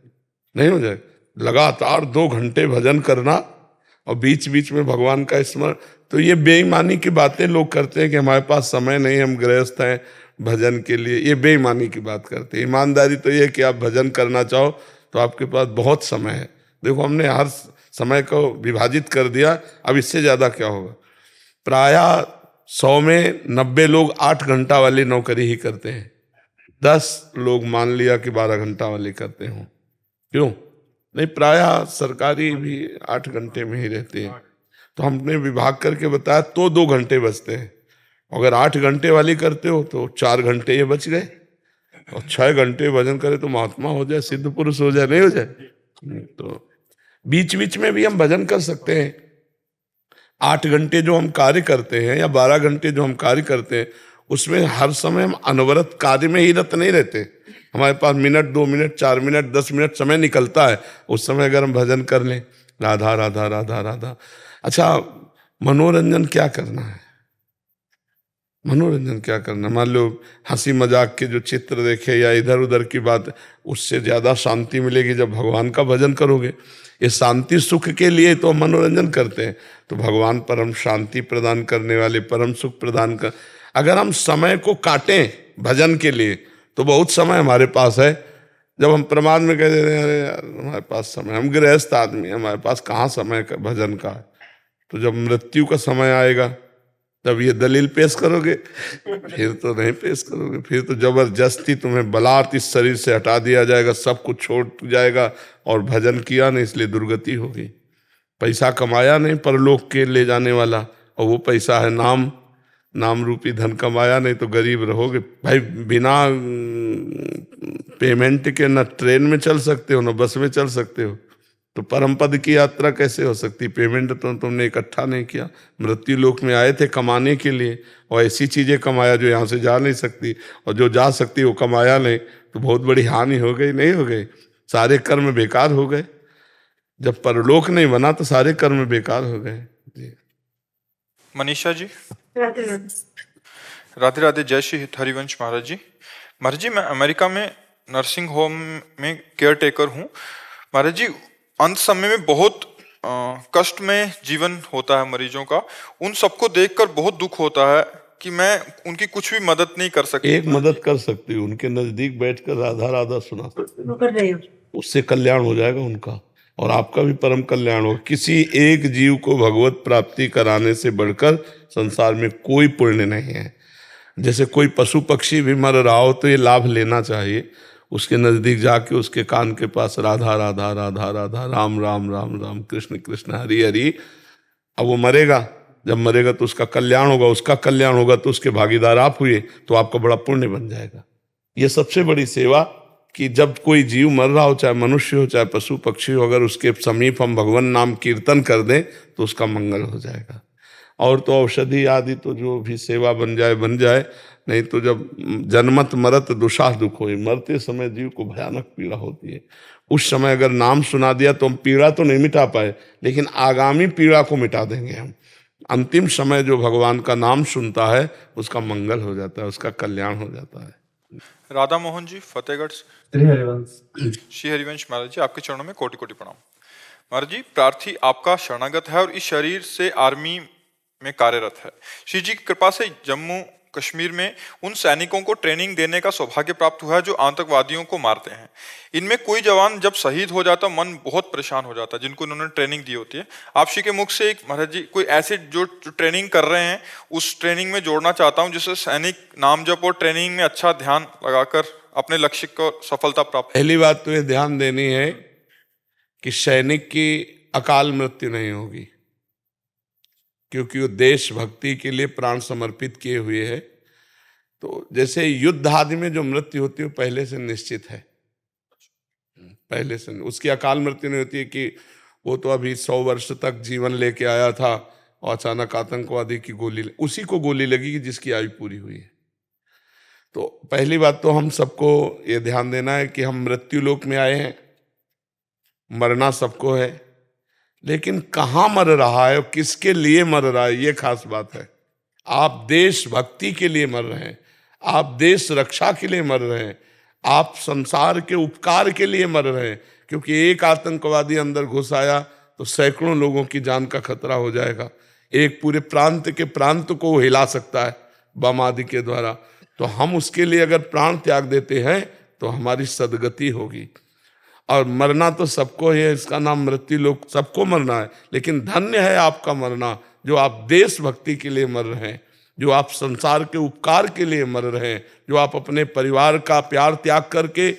नहीं हो जाएगा? लगातार 2 घंटे भजन करना और बीच बीच में भगवान का स्मरण। तो ये बेईमानी की बातें लोग करते हैं कि हमारे पास समय नहीं, हम गृहस्थ हैं भजन के लिए, ये बेईमानी की बात करते हैं। ईमानदारी तो ये कि आप भजन करना चाहो तो आपके पास बहुत समय है। देखो हमने हर समय को विभाजित कर दिया, अब इससे ज़्यादा क्या होगा। प्रायः 100 में 90 लोग 8 घंटा वाली नौकरी ही करते हैं, 10 लोग मान लिया कि 12 घंटा वाली करते हों। क्यों नहीं? प्रायः सरकारी भी 8 घंटे में ही रहते हैं। तो हमने विभाग करके बताया तो 2 घंटे बचते हैं। अगर 8 घंटे वाली करते हो तो 4 घंटे ये बच गए, और 6 घंटे भजन करे तो महात्मा हो जाए, सिद्ध पुरुष हो जाए, नहीं हो जाए? तो बीच बीच में भी हम भजन कर सकते हैं। 8 घंटे जो हम कार्य करते हैं या 12 घंटे जो हम कार्य करते हैं, उसमें हर समय हम अनवरत कार्य में ही रत नहीं रहते। हमारे पास मिनट 2 मिनट 4 मिनट 10 मिनट समय निकलता है, उस समय अगर हम भजन कर लें, राधा राधा राधा राधा। अच्छा, मनोरंजन क्या करना है? मनोरंजन क्या करना, मान लो हंसी मजाक के जो चित्र देखे या इधर उधर की बात, उससे ज़्यादा शांति मिलेगी जब भगवान का भजन करोगे। ये शांति सुख के लिए तो मनोरंजन करते हैं, तो भगवान परम शांति प्रदान करने वाले, परम सुख प्रदान कर। अगर हम समय को काटें भजन के लिए तो बहुत समय हमारे पास है। जब हम प्रमाद में कह देते हैं अरे यार हमारे पास समय, हम गृहस्थ आदमी, हमारे पास कहाँ समय का भजन का है, तो जब मृत्यु का समय आएगा तब ये दलील पेश करोगे? फिर तो नहीं पेश करोगे, फिर तो जबरदस्ती तुम्हें बलात् इस शरीर से हटा दिया जाएगा, सब कुछ छोड़ जाएगा, और भजन किया नहीं इसलिए दुर्गति होगी। पैसा कमाया नहीं परलोक के ले जाने वाला, और वो पैसा है नाम, नाम रूपी धन कमाया नहीं तो गरीब रहोगे। भाई बिना पेमेंट के न ट्रेन में चल सकते हो न बस में चल सकते हो, तो परम पद की यात्रा कैसे हो सकती? पेमेंट तो तुमने इकट्ठा नहीं किया। मृत्यु लोक में आए थे कमाने के लिए, और ऐसी चीजें कमाया जो यहाँ से जा नहीं सकती, और जो जा सकती वो कमाया नहीं, तो बहुत बड़ी हानि हो गई, नहीं हो गई? सारे कर्म बेकार हो गए। जब परलोक नहीं बना तो सारे कर्म बेकार हो गए। जी मनीषा जी, राधे राधे। जय श्री हरिवंश महाराज जी। महाराज जी, मैं अमेरिका में नर्सिंग होम में केयर टेकर हूँ। महाराज जी, अंत समय में बहुत कष्ट में जीवन होता है मरीजों का, उन सबको देखकर बहुत दुख होता है कि मैं उनकी कुछ भी मदद नहीं कर सकती। एक मदद कर सकती हूँ, उनके नजदीक बैठकर राधा राधा सुना, उससे कल्याण हो जाएगा उनका, और आपका भी परम कल्याण हो। किसी एक जीव को भगवत प्राप्ति कराने से बढ़कर संसार में कोई पुण्य नहीं है। जैसे कोई पशु पक्षी भी मर रहा हो तो ये लाभ लेना चाहिए, उसके नजदीक जाके उसके कान के पास राधा राधा राधा राधा, राम राम राम राम, कृष्ण कृष्ण, हरि हरि। अब वो मरेगा, जब मरेगा तो उसका कल्याण होगा, उसका कल्याण होगा तो उसके भागीदार आप हुए, तो आपका बड़ा पुण्य बन जाएगा। ये सबसे बड़ी सेवा, कि जब कोई जीव मर रहा हो, चाहे मनुष्य हो चाहे पशु पक्षी हो, अगर उसके समीप हम भगवान नाम कीर्तन कर दें तो उसका मंगल हो जाएगा। और तो औषधि आदि तो जो भी सेवा बन जाए बन जाए, नहीं तो जब जन्मत मरत दुषाह दुख होए, मरते समय जीव को भयानक पीड़ा होती है। उस समय अगर नाम सुना दिया तो हम पीड़ा तो नहीं मिटा पाए, लेकिन आगामी पीड़ा को मिटा देंगे हम। अंतिम समय जो भगवान का नाम सुनता है उसका मंगल हो जाता है, उसका कल्याण हो जाता है। राधा मोहन जी, फतेहगढ़ से। श्री हरिवंश। श्री हरिवंश महाराज जी, आपके चरणों में कोटि कोटि प्रणाम। महाराज जी, प्रार्थी आपका शरणागत है और इस शरीर से आर्मी में कार्यरत है। श्री जी की कृपा से जम्मू कश्मीर में उन सैनिकों को ट्रेनिंग देने का सौभाग्य प्राप्त हुआ है जो आतंकवादियों को मारते हैं। इनमें कोई जवान जब शहीद हो जाता मन बहुत परेशान हो जाता है, जिनको उन्होंने ट्रेनिंग दी होती है। आप जी के मुख से एक महाराज जी कोई ऐसे जो ट्रेनिंग कर रहे हैं उस ट्रेनिंग में जोड़ना चाहता हूं, जिससे सैनिक नाम जप और ट्रेनिंग में अच्छा ध्यान लगाकर अपने लक्ष्य को सफलता प्राप्त। पहली बात तो ये ध्यान देनी है कि सैनिक की अकाल मृत्यु नहीं होगी, क्योंकि वो देशभक्ति के लिए प्राण समर्पित किए हुए है। तो जैसे युद्ध आदि में जो मृत्यु होती है वो पहले से निश्चित है, पहले से उसकी अकाल मृत्यु नहीं होती है कि वो तो अभी 100 वर्ष तक जीवन लेके आया था और अचानक आतंकवादी की गोली उसी को गोली लगेगी जिसकी आयु पूरी हुई है। तो पहली बात तो हम सबको ये ध्यान देना है कि हम मृत्यु लोक में आए हैं, मरना सबको है, लेकिन कहाँ मर रहा है और किसके लिए मर रहा है ये खास बात है। आप देशभक्ति के लिए मर रहे हैं, आप देश रक्षा के लिए मर रहे हैं, आप संसार के उपकार के लिए मर रहे हैं, क्योंकि एक आतंकवादी अंदर घुस आया तो सैकड़ों लोगों की जान का खतरा हो जाएगा। एक पूरे प्रांत के प्रांत को हिला सकता है बम आदि के द्वारा। तो हम उसके लिए अगर प्राण त्याग देते हैं तो हमारी सदगति होगी। और मरना तो सबको है, इसका नाम मृत्यु लोक, सबको मरना है, लेकिन धन्य है आपका मरना जो आप देशभक्ति के लिए मर रहे हैं, जो आप संसार के उपकार के लिए मर रहे हैं, जो आप अपने परिवार का प्यार त्याग करके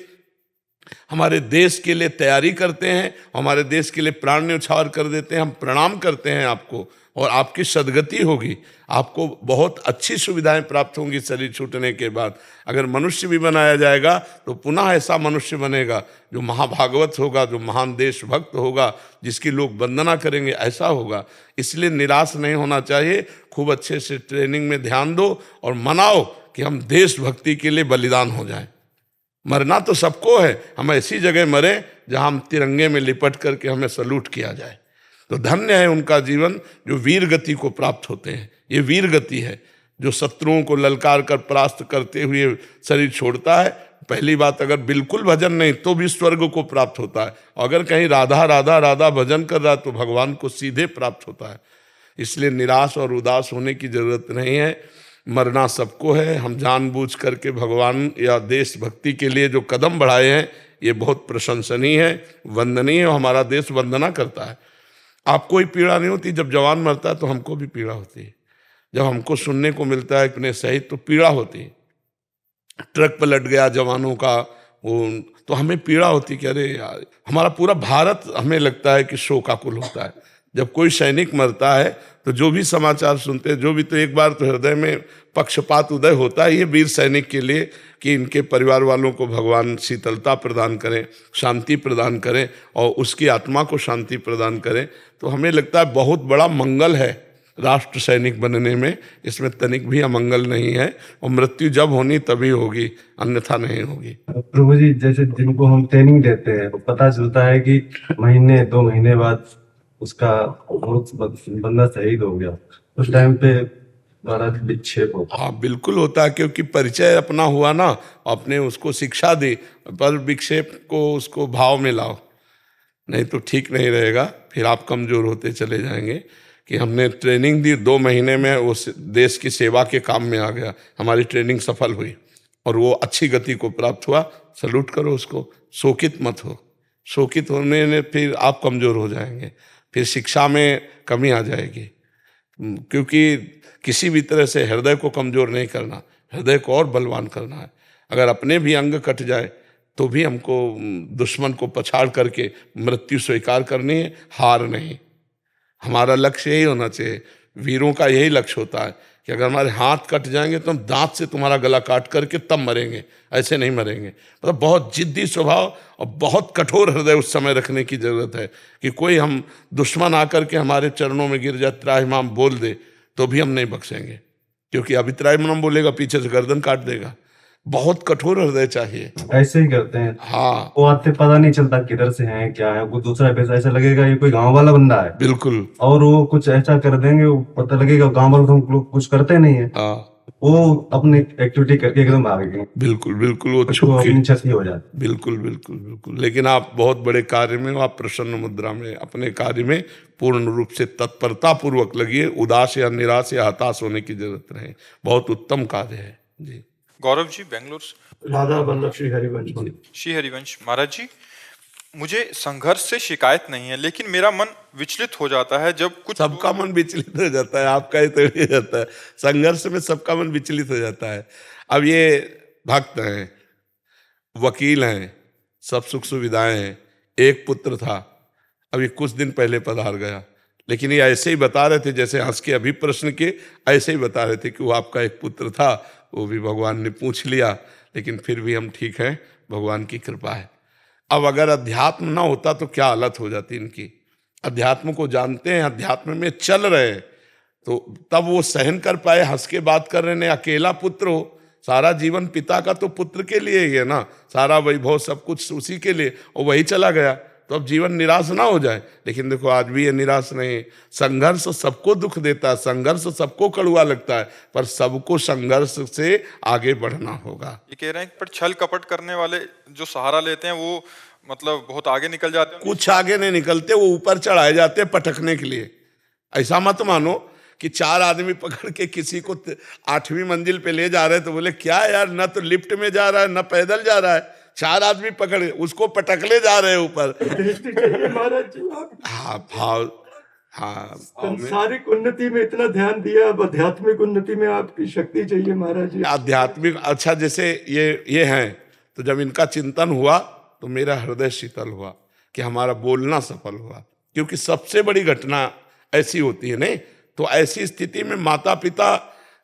हमारे देश के लिए तैयारी करते हैं, हमारे देश के लिए प्राण न्यौछावर कर देते हैं। हम प्रणाम करते हैं आपको और आपकी सदगति होगी, आपको बहुत अच्छी सुविधाएं प्राप्त होंगी शरीर छूटने के बाद। अगर मनुष्य भी बनाया जाएगा तो पुनः ऐसा मनुष्य बनेगा जो महाभागवत होगा, जो महान देशभक्त होगा, जिसकी लोग वंदना करेंगे, ऐसा होगा। इसलिए निराश नहीं होना चाहिए, खूब अच्छे से ट्रेनिंग में ध्यान दो और मनाओ कि हम देशभक्ति के लिए बलिदान हो जाएं। मरना तो सबको है, हम ऐसी जगह मरें जहां हम तिरंगे में लिपट करके हमें सलूट किया जाए। तो धन्य है उनका जीवन जो वीर गति को प्राप्त होते हैं। ये वीर गति है जो शत्रुओं को ललकार कर परास्त करते हुए शरीर छोड़ता है। पहली बात, अगर बिल्कुल भजन नहीं तो भी स्वर्ग को प्राप्त होता है, अगर कहीं राधा राधा राधा भजन कर रहा है तो भगवान को सीधे प्राप्त होता है। इसलिए निराश और उदास होने की जरूरत नहीं है, मरना सबको है। हम जानबूझ करके भगवान या देशभक्ति के लिए जो कदम बढ़ाए हैं ये बहुत प्रशंसनीय है, वंदनीय है, हमारा देश वंदना करता है। आपको कोई पीड़ा नहीं होती, जब जवान मरता है तो हमको भी पीड़ा होती है। जब हमको सुनने को मिलता है अपने शहीद तो पीड़ा होती है। ट्रक पलट गया जवानों का वो, तो हमें पीड़ा होती कि अरे यार, हमारा पूरा भारत हमें लगता है कि शोकाकुल होता है जब कोई सैनिक मरता है। तो जो भी समाचार सुनते हैं, जो भी, तो एक बार तो हृदय में पक्षपात उदय होता है ये वीर सैनिक के लिए कि इनके परिवार वालों को भगवान शीतलता प्रदान करें, शांति प्रदान करें और उसकी आत्मा को शांति प्रदान करें। तो हमें लगता है बहुत बड़ा मंगल है राष्ट्र सैनिक बनने में, इसमें तनिक भी अमंगल नहीं है। और मृत्यु जब होनी तभी होगी, अन्यथा नहीं होगी। प्रभु जी, जैसे जिनको हम ट्रेनिंग देते हैं तो पता चलता है कि महीने 2 महीने बाद उसका बंदा शहीद हो गया, उस टाइम पे बड़ा विक्षेप होता है। हाँ बिल्कुल होता है, क्योंकि परिचय अपना हुआ ना, अपने उसको शिक्षा दी, पर विक्षेप को उसको भाव में लाओ, नहीं तो ठीक नहीं रहेगा, फिर आप कमजोर होते चले जाएंगे। कि हमने ट्रेनिंग दी, 2 महीने में वो देश की सेवा के काम में आ गया, हमारी ट्रेनिंग सफल हुई और वो अच्छी गति को प्राप्त हुआ, सलूट करो उसको, शोकित मत हो। शोकित होने में फिर आप कमजोर हो जाएंगे, फिर शिक्षा में कमी आ जाएगी। क्योंकि किसी भी तरह से हृदय को कमजोर नहीं करना, हृदय को और बलवान करना है। अगर अपने भी अंग कट जाए तो भी हमको दुश्मन को पछाड़ करके मृत्यु स्वीकार करनी है, हार नहीं। हमारा लक्ष्य यही होना चाहिए, वीरों का यही लक्ष्य होता है कि अगर हमारे हाथ कट जाएंगे तो हम दांत से तुम्हारा गला काट करके तब मरेंगे, ऐसे नहीं मरेंगे। मतलब बहुत जिद्दी स्वभाव और बहुत कठोर हृदय उस समय रखने की जरूरत है कि कोई हम दुश्मन आकर के हमारे चरणों में गिर जाए, त्राहिमाम बोल दे तो भी हम नहीं बख्शेंगे, क्योंकि अभी त्राहिमाम बोलेगा पीछे से गर्दन काट देगा। बहुत कठोर हृदय चाहिए। ऐसे ही करते हैं। हाँ, वो आते पता नहीं चलता किधर से हैं क्या है, कोई दूसरा पैसा ऐसा लगेगा ये कोई गांव वाला बंदा है, बिल्कुल। और वो कुछ ऐसा कर देंगे, वो पता लगेगा गांव वाले तो हम लोग कुछ करते नहीं है। हाँ, वो अपनी एक्टिविटी करके एकदम भाग गए, बिल्कुल बिल्कुल, वो उसको छुप के, अपनी इच्छा से ही हो जाती। बिल्कुल बिल्कुल बिल्कुल। लेकिन आप बहुत बड़े कार्य में हो, आप प्रसन्न मुद्रा में अपने कार्य में पूर्ण रूप से तत्परता पूर्वक लगिए, उदास या निराश या हताश होने की जरूरत नहीं। बहुत उत्तम कार्य है जी। गौरव जी बेंगलोर से। राधा वल्लभ श्री हरिवंश जी। श्री हरिवंश महाराज जी, मुझे संघर्ष से शिकायत नहीं है, लेकिन मेरा मन विचलित हो जाता है जब कुछ सबका मन विचलित हो जाता है, आपका ही थोड़ी जाता है। संघर्ष में सबका मन विचलित हो जाता है। अब ये भक्त हैं, वकील हैं, सब सुख सुविधाएं हैं, एक पुत्र था, अभी कुछ दिन पहले पधार गया, लेकिन ये ऐसे ही बता रहे थे जैसे हंस के अभी प्रश्न के, ऐसे ही बता रहे थे कि वो आपका एक पुत्र था, वो भी भगवान ने पूछ लिया, लेकिन फिर भी हम ठीक हैं, भगवान की कृपा है। अब अगर अध्यात्म ना होता तो क्या हालत हो जाती इनकी। अध्यात्म को जानते हैं, अध्यात्म में चल रहे हैं, तो तब वो सहन कर पाए, हंस के बात कर रहे हैं। अकेला पुत्र हो, सारा जीवन पिता का तो पुत्र के लिए ही है ना, सारा वैभव सब कुछ उसी के लिए, और वही चला गया, तो अब जीवन निराश ना हो जाए। लेकिन देखो आज भी ये निराश नहीं। संघर्ष सबको दुख देता है, संघर्ष सबको कड़वा लगता है, पर सबको संघर्ष से आगे बढ़ना होगा। ये कह रहे हैं पर छल कपट करने वाले जो सहारा लेते हैं वो मतलब बहुत आगे निकल जाते हैं। कुछ आगे नहीं निकलते, वो ऊपर चढ़ाए जाते हैं पटकने के लिए। ऐसा मत मानो कि 4 आदमी पकड़ के किसी को 8वीं मंजिल पे ले जा रहे हैं तो बोले क्या यार, न तो लिफ्ट में जा रहा है न पैदल जा रहा है, 4 आदमी पकड़े उसको पटकले जा रहे हैं ऊपर। दृष्टि चाहिए महाराज जी। आप हाँ भाव, हाँ सांसारिक उन्नति में इतना ध्यान दिया, अब आध्यात्मिक उन्नति में आपकी शक्ति चाहिए महाराज जी। आध्यात्मिक, अच्छा जैसे ये हैं, तो जब इनका चिंतन हुआ तो मेरा हृदय शीतल हुआ कि हमारा बोलना सफल हुआ। क्योंकि सबसे बड़ी घटना ऐसी होती है नहीं, तो ऐसी स्थिति में माता पिता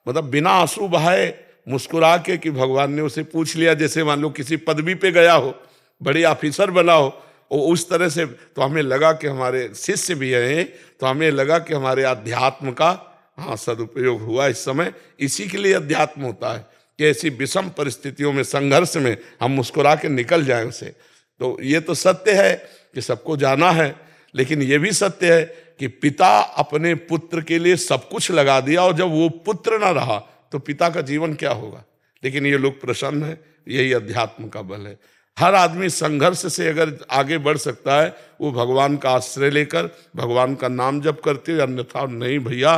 मतलब बिना आंसू बहाए मुस्कुरा के कि भगवान ने उसे पूछ लिया, जैसे मान लो किसी पदवी पे गया हो, बड़ी ऑफिसर बना हो, और उस तरह से, तो हमें लगा कि हमारे शिष्य भी हैं, तो हमें लगा कि हमारे अध्यात्म का हाँ सदुपयोग हुआ इस समय। इसी के लिए अध्यात्म होता है कि ऐसी विषम परिस्थितियों में, संघर्ष में हम मुस्कुरा के निकल जाएं उसे। तो ये तो सत्य है कि सबको जाना है, लेकिन ये भी सत्य है कि पिता अपने पुत्र के लिए सब कुछ लगा दिया, और जब वो पुत्र ना रहा तो पिता का जीवन क्या होगा। लेकिन ये लोग प्रसन्न है, यही अध्यात्म का बल है। हर आदमी संघर्ष से अगर आगे बढ़ सकता है, वो भगवान का आश्रय लेकर भगवान का नाम जप करते हुए, अन्यथा नहीं भैया,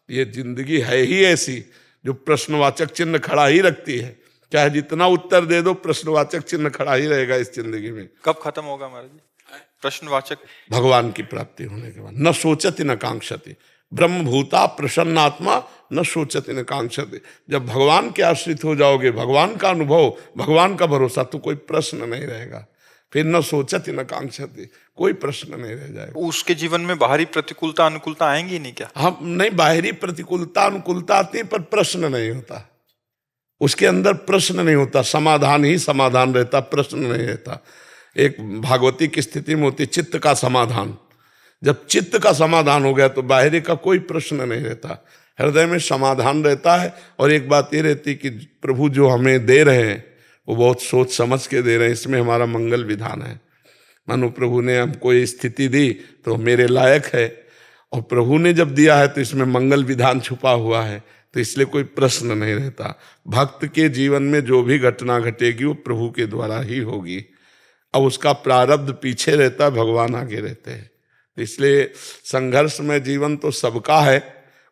ये जिंदगी है ही ऐसी जो प्रश्नवाचक चिन्ह खड़ा ही रखती है। चाहे जितना उत्तर दे दो, प्रश्नवाचक चिन्ह खड़ा ही रहेगा इस जिंदगी में। कब खत्म होगा महाराज जी प्रश्नवाचक? भगवान की प्राप्ति होने के बाद। न सोचति न कांक्षति, ब्रह्मभूता प्रसन्नात्मा न सोचति न कांक्षति। जब भगवान के आश्रित हो जाओगे, भगवान का अनुभव, भगवान का भरोसा, तो कोई प्रश्न नहीं रहेगा। फिर न सोचति न कांक्षति, कोई प्रश्न नहीं रह जाएगा। उसके जीवन में बाहरी प्रतिकूलता अनुकूलता आएंगी नहीं क्या? हम नहीं, बाहरी प्रतिकूलता अनुकूलता आती है, पर प्रश्न नहीं होता उसके अंदर, प्रश्न नहीं होता, समाधान ही समाधान रहता, प्रश्न नहीं रहता। एक भागवती की स्थिति में होती चित्त का समाधान। जब चित्त का समाधान हो गया तो बाहरी का कोई प्रश्न नहीं रहता, हृदय में समाधान रहता है। और एक बात ये रहती कि प्रभु जो हमें दे रहे हैं वो बहुत सोच समझ के दे रहे हैं, इसमें हमारा मंगल विधान है। मानो प्रभु ने हमको ये स्थिति दी तो मेरे लायक है, और प्रभु ने जब दिया है तो इसमें मंगल विधान छुपा हुआ है, तो इसलिए कोई प्रश्न नहीं रहता। भक्त के जीवन में जो भी घटना घटेगी वो प्रभु के द्वारा ही होगी। अब उसका प्रारब्ध पीछे रहता है, भगवान आगे रहते हैं। इसलिए संघर्ष में जीवन तो सबका है,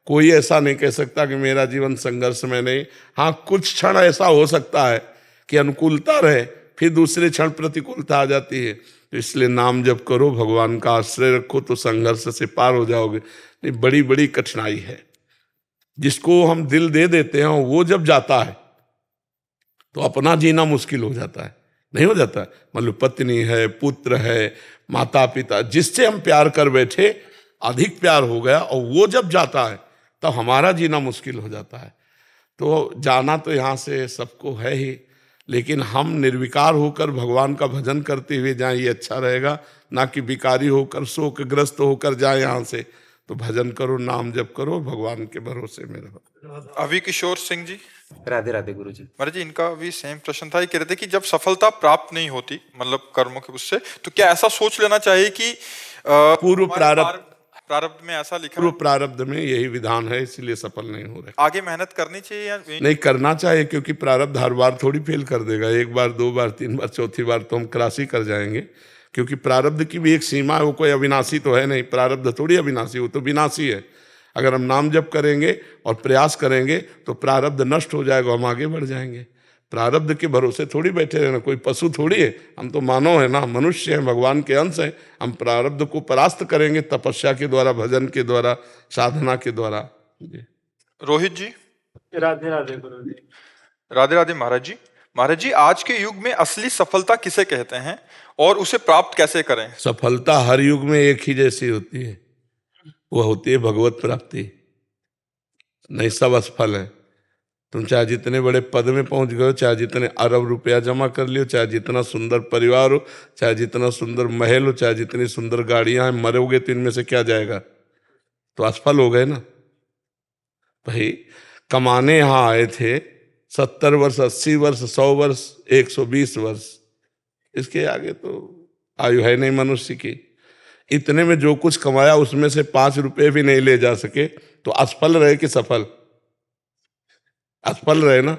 कोई ऐसा नहीं कह सकता कि मेरा जीवन संघर्ष में नहीं। हाँ, कुछ क्षण ऐसा हो सकता है कि अनुकूलता रहे, फिर दूसरे क्षण प्रतिकूलता आ जाती है। तो इसलिए नाम जप करो, भगवान का आश्रय रखो, तो संघर्ष से पार हो जाओगे। नहीं, बड़ी बड़ी कठिनाई है। जिसको हम दिल दे देते हैं वो जब जाता है तो अपना जीना मुश्किल हो जाता है, नहीं हो जाता? मतलब पत्नी है, पुत्र है, माता पिता, जिससे हम प्यार कर बैठे, अधिक प्यार हो गया, और वो जब जाता है तब हमारा जीना मुश्किल हो जाता है। तो जाना तो यहाँ से सबको है ही, लेकिन हम निर्विकार होकर भगवान का भजन करते हुए जाएं, ये अच्छा रहेगा। ना कि विकारी होकर, शोकग्रस्त होकर जाए यहाँ से। तो भजन करो, नाम जप करो, भगवान के भरोसे में रहो। अभी किशोर सिंह जी। राधे राधे गुरु जी। महाराज जी, इनका भी सेम प्रश्न था। ये कह रहे थे कि जब सफलता प्राप्त नहीं होती मतलब कर्मों के उससे, तो क्या ऐसा सोच लेना चाहिए कि पूर्व प्रारब्ध, प्रारब्ध में ऐसा लिखा पूर्व है। प्रारब्ध में यही विधान है, इसलिए सफल नहीं हो रहे। आगे मेहनत करनी चाहिए या नहीं करना चाहिए, क्योंकि प्रारब्ध हर बार थोड़ी फेल कर देगा। एक बार, दो बार, तीन बार, चौथी बार तो हम क्रॉस ही कर जाएंगे, क्योंकि प्रारब्ध की भी एक सीमा है। वो कोई अविनाशी तो है नहीं, प्रारब्ध थोड़ी अविनाशी, वो तो विनाशी है। अगर हम नाम जप करेंगे और प्रयास करेंगे तो प्रारब्ध नष्ट हो जाएगा, हम आगे बढ़ जाएंगे। प्रारब्ध के भरोसे थोड़ी बैठे रहना, कोई पशु थोड़ी है, हम तो मानव है ना, मनुष्य हैं, भगवान के अंश हैं। हम प्रारब्ध को परास्त करेंगे तपस्या के द्वारा, भजन के द्वारा, साधना के द्वारा। जी। रोहित जी। राधे राधे गुरु जी। राधे राधे महाराज जी। महाराज जी, आज के युग में असली सफलता किसे कहते हैं और उसे प्राप्त कैसे करें? सफलता हर युग में एक ही जैसी होती है, वह होती है भगवत प्राप्ति। नहीं, सब असफल है। तुम चाहे जितने बड़े पद में पहुंच गए हो, चाहे जितने अरब रुपया जमा कर लियो, चाहे जितना सुंदर परिवार हो, चाहे जितना सुंदर महल हो, चाहे जितनी सुंदर गाड़ियां हैं, मरोगे तो इनमें से क्या जाएगा? तो असफल हो गए ना भाई। कमाने यहाँ आए थे 70 वर्ष, 80 वर्ष, 100 वर्ष, 120 वर्ष, इसके आगे तो आयु है नहीं मनुष्य की। इतने में जो कुछ कमाया उसमें से 5 रुपए भी नहीं ले जा सके, तो असफल रहे कि सफल? असफल रहे ना।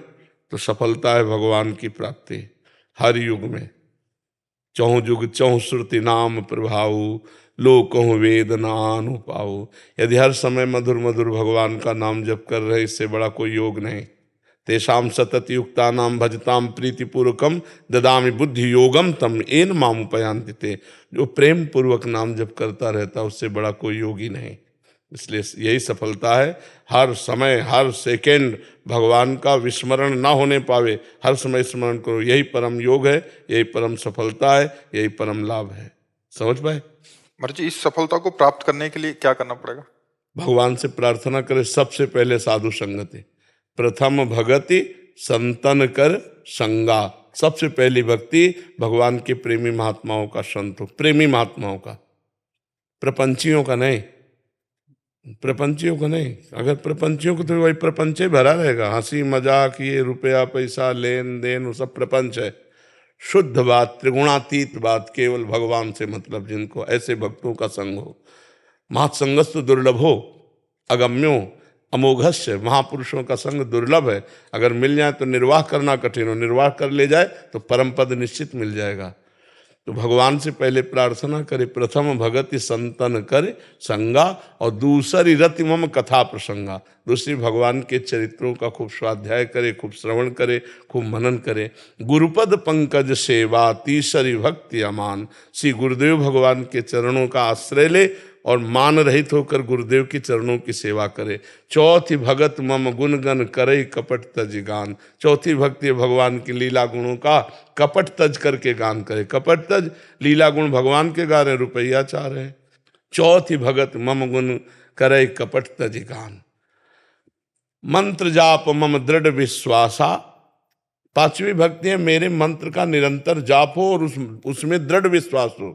तो सफलता है भगवान की प्राप्ति हर युग में। चौं जुग चौं श्रुति नाम प्रभाऊ, लोक कहूँ वेद नानु पाऊ। यदि हर समय मधुर मधुर भगवान का नाम जप कर रहे, इससे बड़ा कोई योग नहीं। तेषाम सतत युक्ता नाम भजताम प्रीतिपूर्वकम ददामि बुद्धि योगम तम एन मामुपयांति ते। जो प्रेम पूर्वक नाम जप करता रहता, उससे बड़ा कोई योगी नहीं। इसलिए यही सफलता है। हर समय, हर सेकंड भगवान का विस्मरण ना होने पावे, हर समय स्मरण करो, यही परम योग है, यही परम सफलता है, यही परम लाभ है। समझ पाए महाराज जी, इस सफलता को प्राप्त करने के लिए क्या करना पड़ेगा? भगवान से प्रार्थना करें। सबसे पहले साधु संगति, प्रथम भगति संतन कर संगा। सबसे पहली भक्ति भगवान के प्रेमी महात्माओं का संत हो, प्रेमी महात्माओं का, प्रपंचियों का नहीं, प्रपंचियों को नहीं। अगर प्रपंचियों को, तो वही प्रपंच भरा रहेगा, हंसी मजाक, ये रुपया पैसा लेन देन, वो सब प्रपंच है। शुद्ध बात, त्रिगुणातीत बात, केवल भगवान से मतलब जिनको, ऐसे भक्तों का संग हो। महत्संगस्तु दुर्लभो अगम्यो अमोघस्य। महापुरुषों का संग दुर्लभ है, अगर मिल जाए तो निर्वाह करना कठिन हो, निर्वाह कर ले जाए तो परम पद निश्चित मिल जाएगा। तो भगवान से पहले प्रार्थना करे, प्रथम भगति संतन करे संगा, और दूसरी रति मम कथा प्रसंगा। दूसरी भगवान के चरित्रों का खूब स्वाध्याय करे, खूब श्रवण करे, खूब मनन करे। गुरुपद पंकज सेवा तीसरी भक्ति अमान। श्री गुरुदेव भगवान के चरणों का आश्रय ले और मान रहित होकर गुरुदेव के चरणों की सेवा करे। चौथी भगत मम गुण गण करे कपट तज गान। चौथी भक्ति है भगवान की लीला गुणों का कपट तज करके गान करे। कपट तज, लीला गुण भगवान के गा रहे, रुपया चाह रहे हैं। चौथी भगत मम गुण करे कपट तज गान। मंत्र जाप मम दृढ़ विश्वासा। पांचवी भक्ति है मेरे मंत्र का निरंतर जाप हो और उसमें दृढ़ विश्वास हो।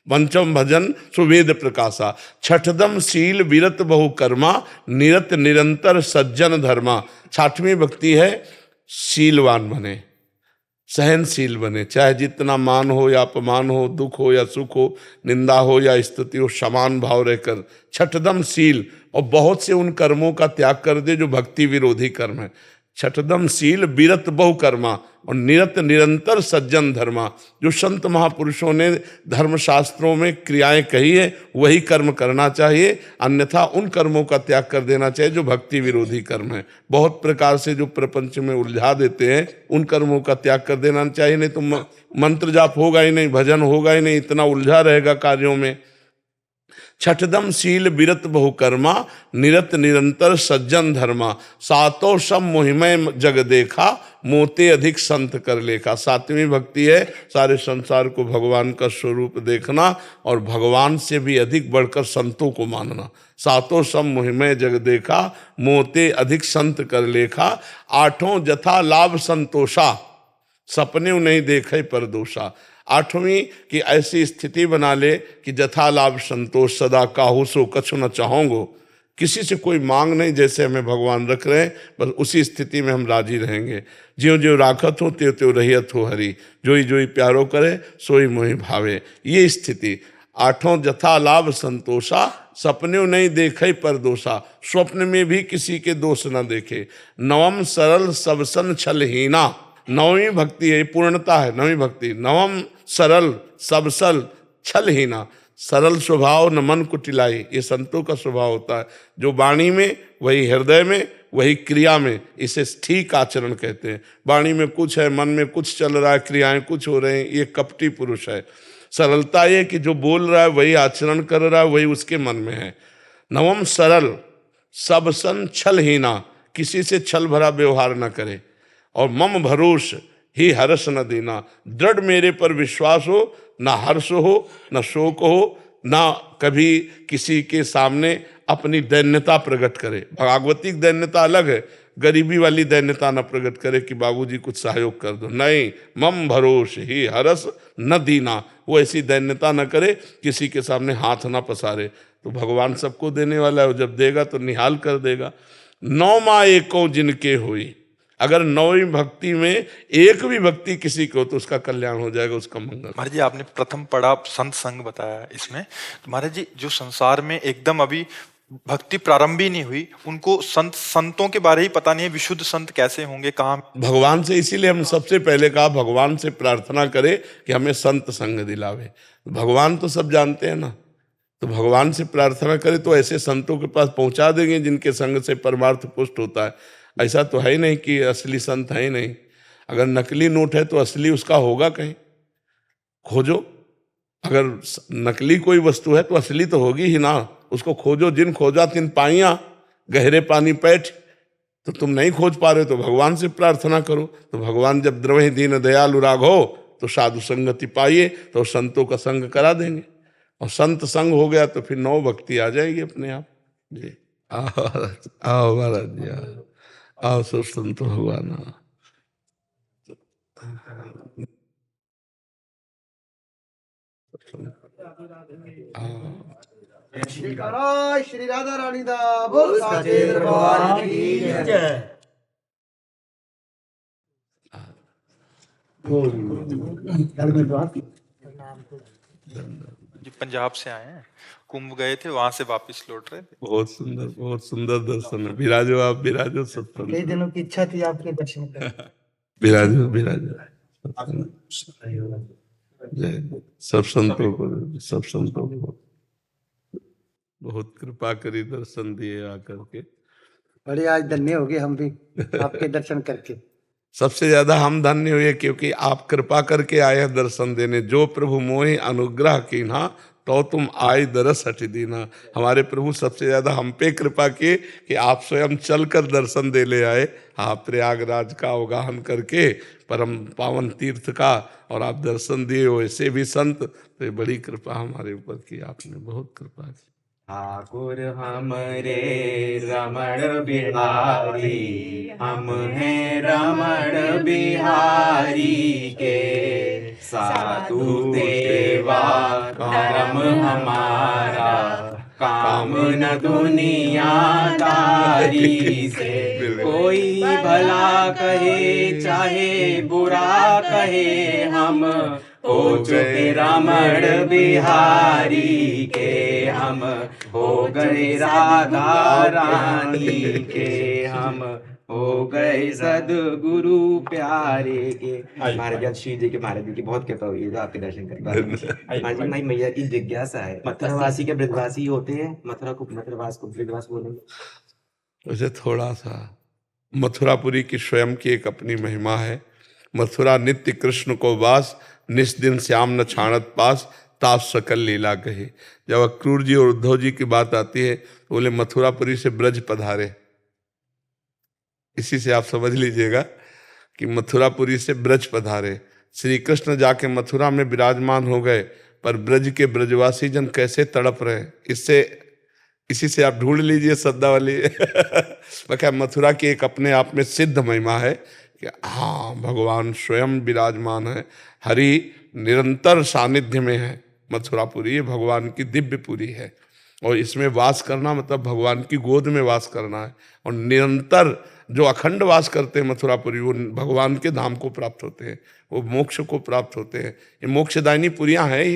पंचम भजन सुवेद प्रकाशा। छठदम शील विरत बहु कर्मा, निरत निरंतर सज्जन धर्मा। छठवीं भक्ति है शीलवान बने, सहनशील बने, चाहे जितना मान हो या अपमान हो, दुख हो या सुख हो, निंदा हो या स्तुति हो, समान भाव रहकर। छठदम शील, और बहुत से उन कर्मों का त्याग कर दे जो भक्ति विरोधी कर्म है। छठदम शील विरत बहु कर्मा, और निरत निरंतर सज्जन धर्मा। जो संत महापुरुषों ने धर्मशास्त्रों में क्रियाएं कही है वही कर्म करना चाहिए, अन्यथा उन कर्मों का त्याग कर देना चाहिए जो भक्ति विरोधी कर्म है। बहुत प्रकार से जो प्रपंच में उलझा देते हैं उन कर्मों का त्याग कर देना चाहिए, नहीं तो मंत्र जाप होगा ही नहीं, भजन होगा ही नहीं, इतना उलझा रहेगा कार्यों में। छठदम शील विरत बहु कर्मा, निरत निरंतर सज्जन धर्मा। सातों सब मोहिमय जग देखा, मोते अधिक संत कर लेखा। सातवीं भक्ति है सारे संसार को भगवान का स्वरूप देखना और भगवान से भी अधिक बढ़कर संतों को मानना। सातों सब मोहिमय जग देखा, मोते अधिक संत कर लेखा। आठों जथा लाभ संतोषा, सपने नहीं देखे पर दोषा। आठवीं की ऐसी स्थिति बना ले कि जथा लाभ संतोष, सदा काहू सो कछु न चाहोंगो। किसी से कोई मांग नहीं, जैसे हमें भगवान रख रहे हैं बस उसी स्थिति में हम राजी रहेंगे। ज्यों ज्यों राखत हो त्यों त्यों रहियत हो हरि, जोई जोई प्यारो करे सोई मोहि भावे। ये स्थिति आठों जथा लाभ संतोषा, सपने नहीं देखे पर दोषा, स्वप्न में भी किसी के दोष न देखे। नवम सरल सबसन छलहीना, नवमी भक्ति है, पूर्णता है नवमी भक्ति। नवम सरल सबसल छलहीना, सरल स्वभाव न मन कुटिलाई, ये संतों का स्वभाव होता है। जो वाणी में वही हृदय में वही क्रिया में, इसे ठीक आचरण कहते हैं। वाणी में कुछ है, मन में कुछ चल रहा है, क्रियाएं कुछ हो रहे हैं, ये कपटी पुरुष है। सरलता ये कि जो बोल रहा है वही आचरण कर रहा है, वही उसके मन में है। नवम सरल सब सन छलहीना, किसी से छल भरा व्यवहार न करे। और मम भरोस ही हर्ष न देना, दृढ़ मेरे पर विश्वास हो, ना हर्ष हो ना शोक हो, ना कभी किसी के सामने अपनी दैन्यता प्रकट करे। भागवतिक दैन्यता अलग है, गरीबी वाली दैन्यता न प्रकट करे कि बाबूजी कुछ सहयोग कर दो, नहीं। मम भरोस ही हरस न दीना, वो ऐसी दैन्यता न करे, किसी के सामने हाथ ना पसारे। तो भगवान सबको देने वाला है, वो जब देगा तो निहाल कर देगा। नौ माँ एको जिनके हुई, अगर नौवीं भक्ति में एक भी भक्ति किसी को, तो उसका कल्याण हो जाएगा, उसका मंगल। महाराज जी, आपने प्रथम पड़ा संत संग बताया इसमें, तो महाराज जी जो संसार में एकदम अभी भक्ति प्रारंभ ही नहीं हुई, उनको संतों के बारे ही पता नहीं है, विशुद्ध संत कैसे होंगे, कहाँ। भगवान से, इसीलिए हम सबसे पहले कहा भगवान से प्रार्थना करें कि हमें संत संग दिलावे। भगवान तो सब जानते हैं ना, तो भगवान से प्रार्थना करें तो ऐसे संतों के पास पहुंचा देंगे जिनके संग से परमार्थ पुष्ट होता है। ऐसा तो है ही नहीं कि असली संत है ही नहीं। अगर नकली नोट है तो असली उसका होगा कहीं, खोजो। अगर नकली कोई वस्तु है तो असली तो होगी ही ना, उसको खोजो। जिन खोजा तिन पाइया, गहरे पानी पैठ। तो तुम नहीं खोज पा रहे तो भगवान से प्रार्थना करो। तो भगवान जब द्रवहि दीन दयालु राघो, तो साधु संगति पाइए, तो संतों का संग करा देंगे। और संत संग हो गया तो फिर नौ भक्ति आ जाएगी अपने आप जी। आओ महाराज जी, आओ सब संत भगवान। श्री राधा रानी दा बोल साचे दरबार की जय। जी पंजाब से आए हैं, कुंभ गए थे, वहां से वापस लौट रहे थे। बहुत सुंदर दर्शन है। विराजो आप, विराजो सत्संग। कई दिनों की इच्छा थी आपके दर्शन करने। विराजो विराजो। जय सब संतों को, सब संतों को बहुत कृपा करी, दर्शन दिए आकर के। बड़े आज धन्य हो गए हम भी आपके दर्शन करके। सबसे ज्यादा हम धन्य हुए क्योंकि आप कृपा करके आए हैं दर्शन देने। जो प्रभु मोहि अनुग्रह कीन्हा, तो तुम आए दरस हटि दीना। हमारे प्रभु सबसे ज्यादा हम पे कृपा किए कि आप स्वयं चलकर दर्शन दे ले आए। आप प्रयागराज का अवगाहन करके परम पावन तीर्थ का, और आप दर्शन दिए हो। ऐसे भी संत, तो ये बड़ी कृपा हमारे ऊपर की, आपने बहुत कृपा की। ठाकुर हमरे रमण बिहारी, हम हैं रमण बिहारी के। साधु सेवा कर्म हमारा, काम न दुनियादारी से। कोई भला कहे चाहे बुरा कहे, हम हो चुके रमण बिहारी के। हम हो गए राधा रानी के, हम हो गए सदगुरु प्यारे के। महाराज श्री जी के, महाराज जी की बहुत कृपा हुई है आपके दर्शन करके। हाँ जी, माई मैया की जिज्ञासा है। मथुरावासी के ब्रजवासी होते हैं, मथुरा को मथुरावास को ब्रजवास बोलेंगे। वैसे थोड़ा सा मथुरापुरी की स्वयं की एक अपनी महिमा है। मथुरा नित्य कृष्ण को वास, निस दिन श्याम न छाणत पास, तास सकल लीला कही। जब अक्रूर जी और उद्धव जी की बात आती है तो बोले मथुरापुरी से ब्रज पधारे। इसी से आप समझ लीजिएगा कि मथुरापुरी से ब्रज पधारे। श्री कृष्ण जाके मथुरा में विराजमान हो गए, पर ब्रज के ब्रजवासी जन कैसे तड़प रहे, इसी से आप ढूंढ लीजिए शब्दावली। मैं मथुरा की एक अपने आप में सिद्ध महिमा है कि हाँ, भगवान स्वयं विराजमान है। हरि निरंतर सानिध्य में है। मथुरापुरी भगवान की दिव्यपुरी है, और इसमें वास करना मतलब भगवान की गोद में वास करना है। और निरंतर जो अखंड वास करते हैं मथुरापुरी, वो भगवान के धाम को प्राप्त होते हैं, वो मोक्ष को प्राप्त होते हैं। ये मोक्षदायिनी पुरियां हैं ही।